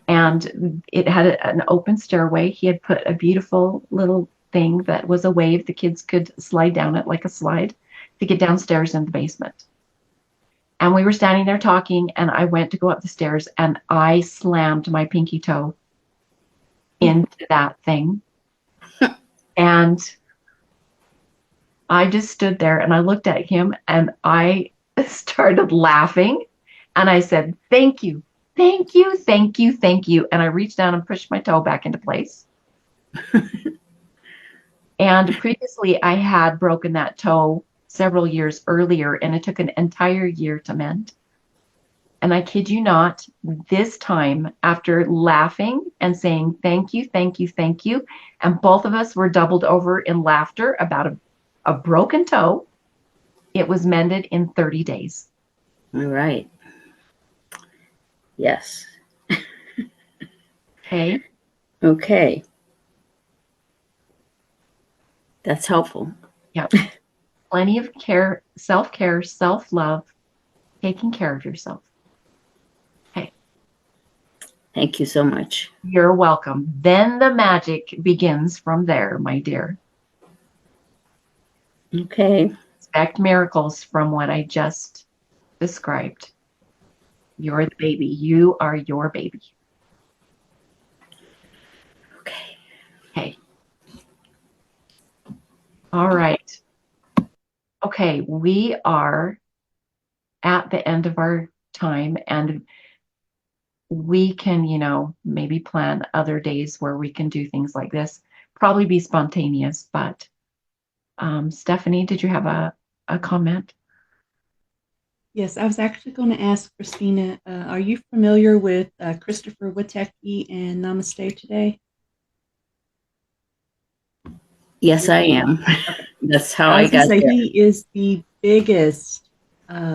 and it had an open stairway. He had put a beautiful little thing that was a wave. The kids could slide down it like a slide to get downstairs in the basement. And we were standing there talking, and I went to go up the stairs, and I slammed my pinky toe into that thing. And I just stood there and I looked at him and I started laughing. And I said, "Thank you, thank you, thank you, thank you." And I reached down and pushed my toe back into place. And previously, I had broken that toe several years earlier, and it took an entire year to mend. And I kid you not, this time, after laughing and saying, "Thank you, thank you, thank you," and both of us were doubled over in laughter about a broken toe, it was mended in 30 days. All right. Yes. Okay. Okay. That's helpful. Yep. Plenty of care, self-care, self-love, taking care of yourself. Okay. Thank you so much. You're welcome. Then the magic begins from there, my dear. Okay. Expect miracles from what I just described. You're the baby. You are your baby. Okay. Okay. All right. Okay, we are at the end of our time, and we can, maybe plan other days where we can do things like this. Probably be spontaneous, but Stephanie, did you have a comment? Yes, I was actually going to ask Christina, are you familiar with Christopher Witecki and Namaste Today? Yes, I am. That's how I I was going to got say there. he is the biggest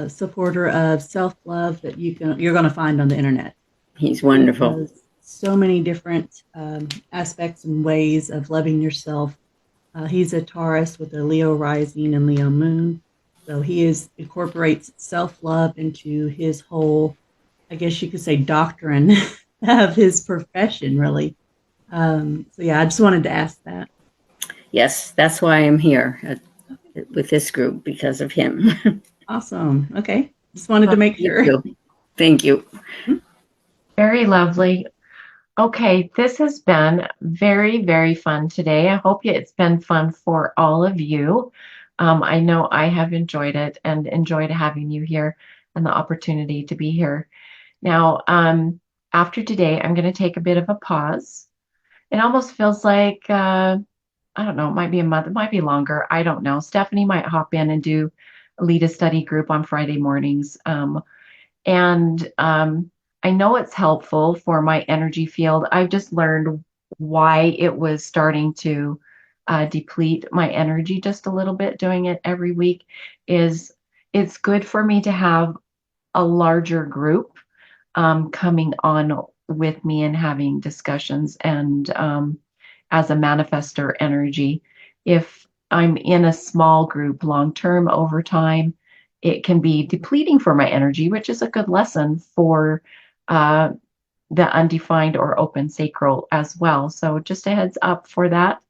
supporter of self-love that you're going to find on the internet. He's wonderful. Does so many different aspects and ways of loving yourself. He's a Taurus with a Leo rising and Leo moon. So he incorporates self-love into his whole, I guess you could say, doctrine of his profession, really. So yeah, I just wanted to ask that. Yes, that's why I'm here with this group, because of him. Awesome. Okay. Just wanted to make sure. Thank you. Very lovely. Okay, this has been very, very fun today. I hope it's been fun for all of you. I know I have enjoyed it and enjoyed having you here and the opportunity to be here. Now, after today, I'm going to take a bit of a pause. It almost feels like, I don't know, it might be a month, it might be longer. I don't know. Stephanie might hop in and lead a study group on Friday mornings. And I know it's helpful for my energy field. I've just learned why it was starting to deplete my energy just a little bit doing it every week. Is it's good for me to have a larger group coming on with me and having discussions and as a manifester energy. If I'm in a small group long term over time, it can be depleting for my energy, which is a good lesson for the undefined or open sacral as well. So just a heads up for that.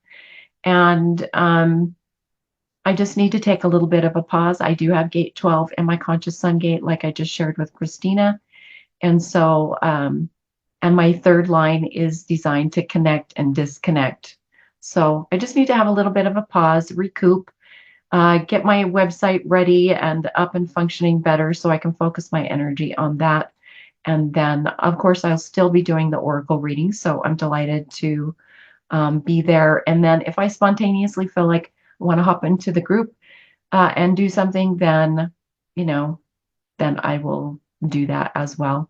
And I just need to take a little bit of a pause. I do have gate 12 and my conscious sun gate, like I just shared with Christina. And so, and my third line is designed to connect and disconnect. So I just need to have a little bit of a pause, recoup, get my website ready and up and functioning better so I can focus my energy on that. And then, of course, I'll still be doing the oracle reading. So I'm delighted to be there. And then if I spontaneously feel like I want to hop into the group and do something, then, then I will do that as well.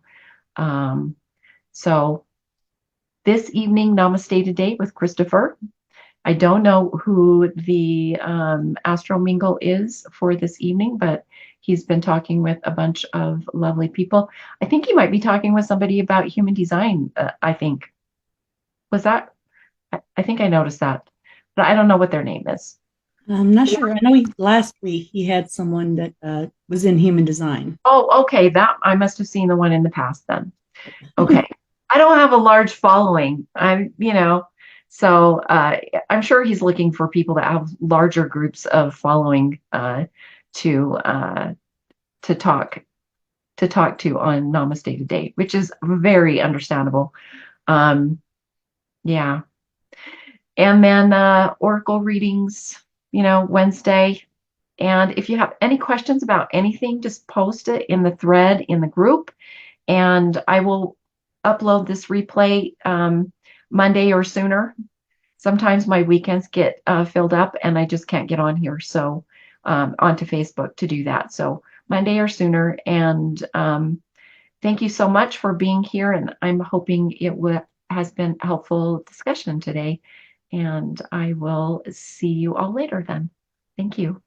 So this evening, Namaste Today with Christopher. I don't know who the Astro Mingle is for this evening, but he's been talking with a bunch of lovely people. I think he might be talking with somebody about human design, I think. Was that? I think I noticed that, but I don't know what their name is. I'm not sure. I know last week he had someone that was in human design. Oh, okay. That I must have seen the one in the past then. Okay. I don't have a large following. So I'm sure he's looking for people that have larger groups of following to talk to on Namaste Today, which is very understandable. Yeah. And then Oracle readings, Wednesday. And if you have any questions about anything, just post it in the thread in the group, and I will upload this replay Monday or sooner. Sometimes my weekends get filled up and I just can't get on here, so onto Facebook to do that. So Monday or sooner. And thank you so much for being here. And I'm hoping it has been a helpful discussion today. And I will see you all later then. Thank you.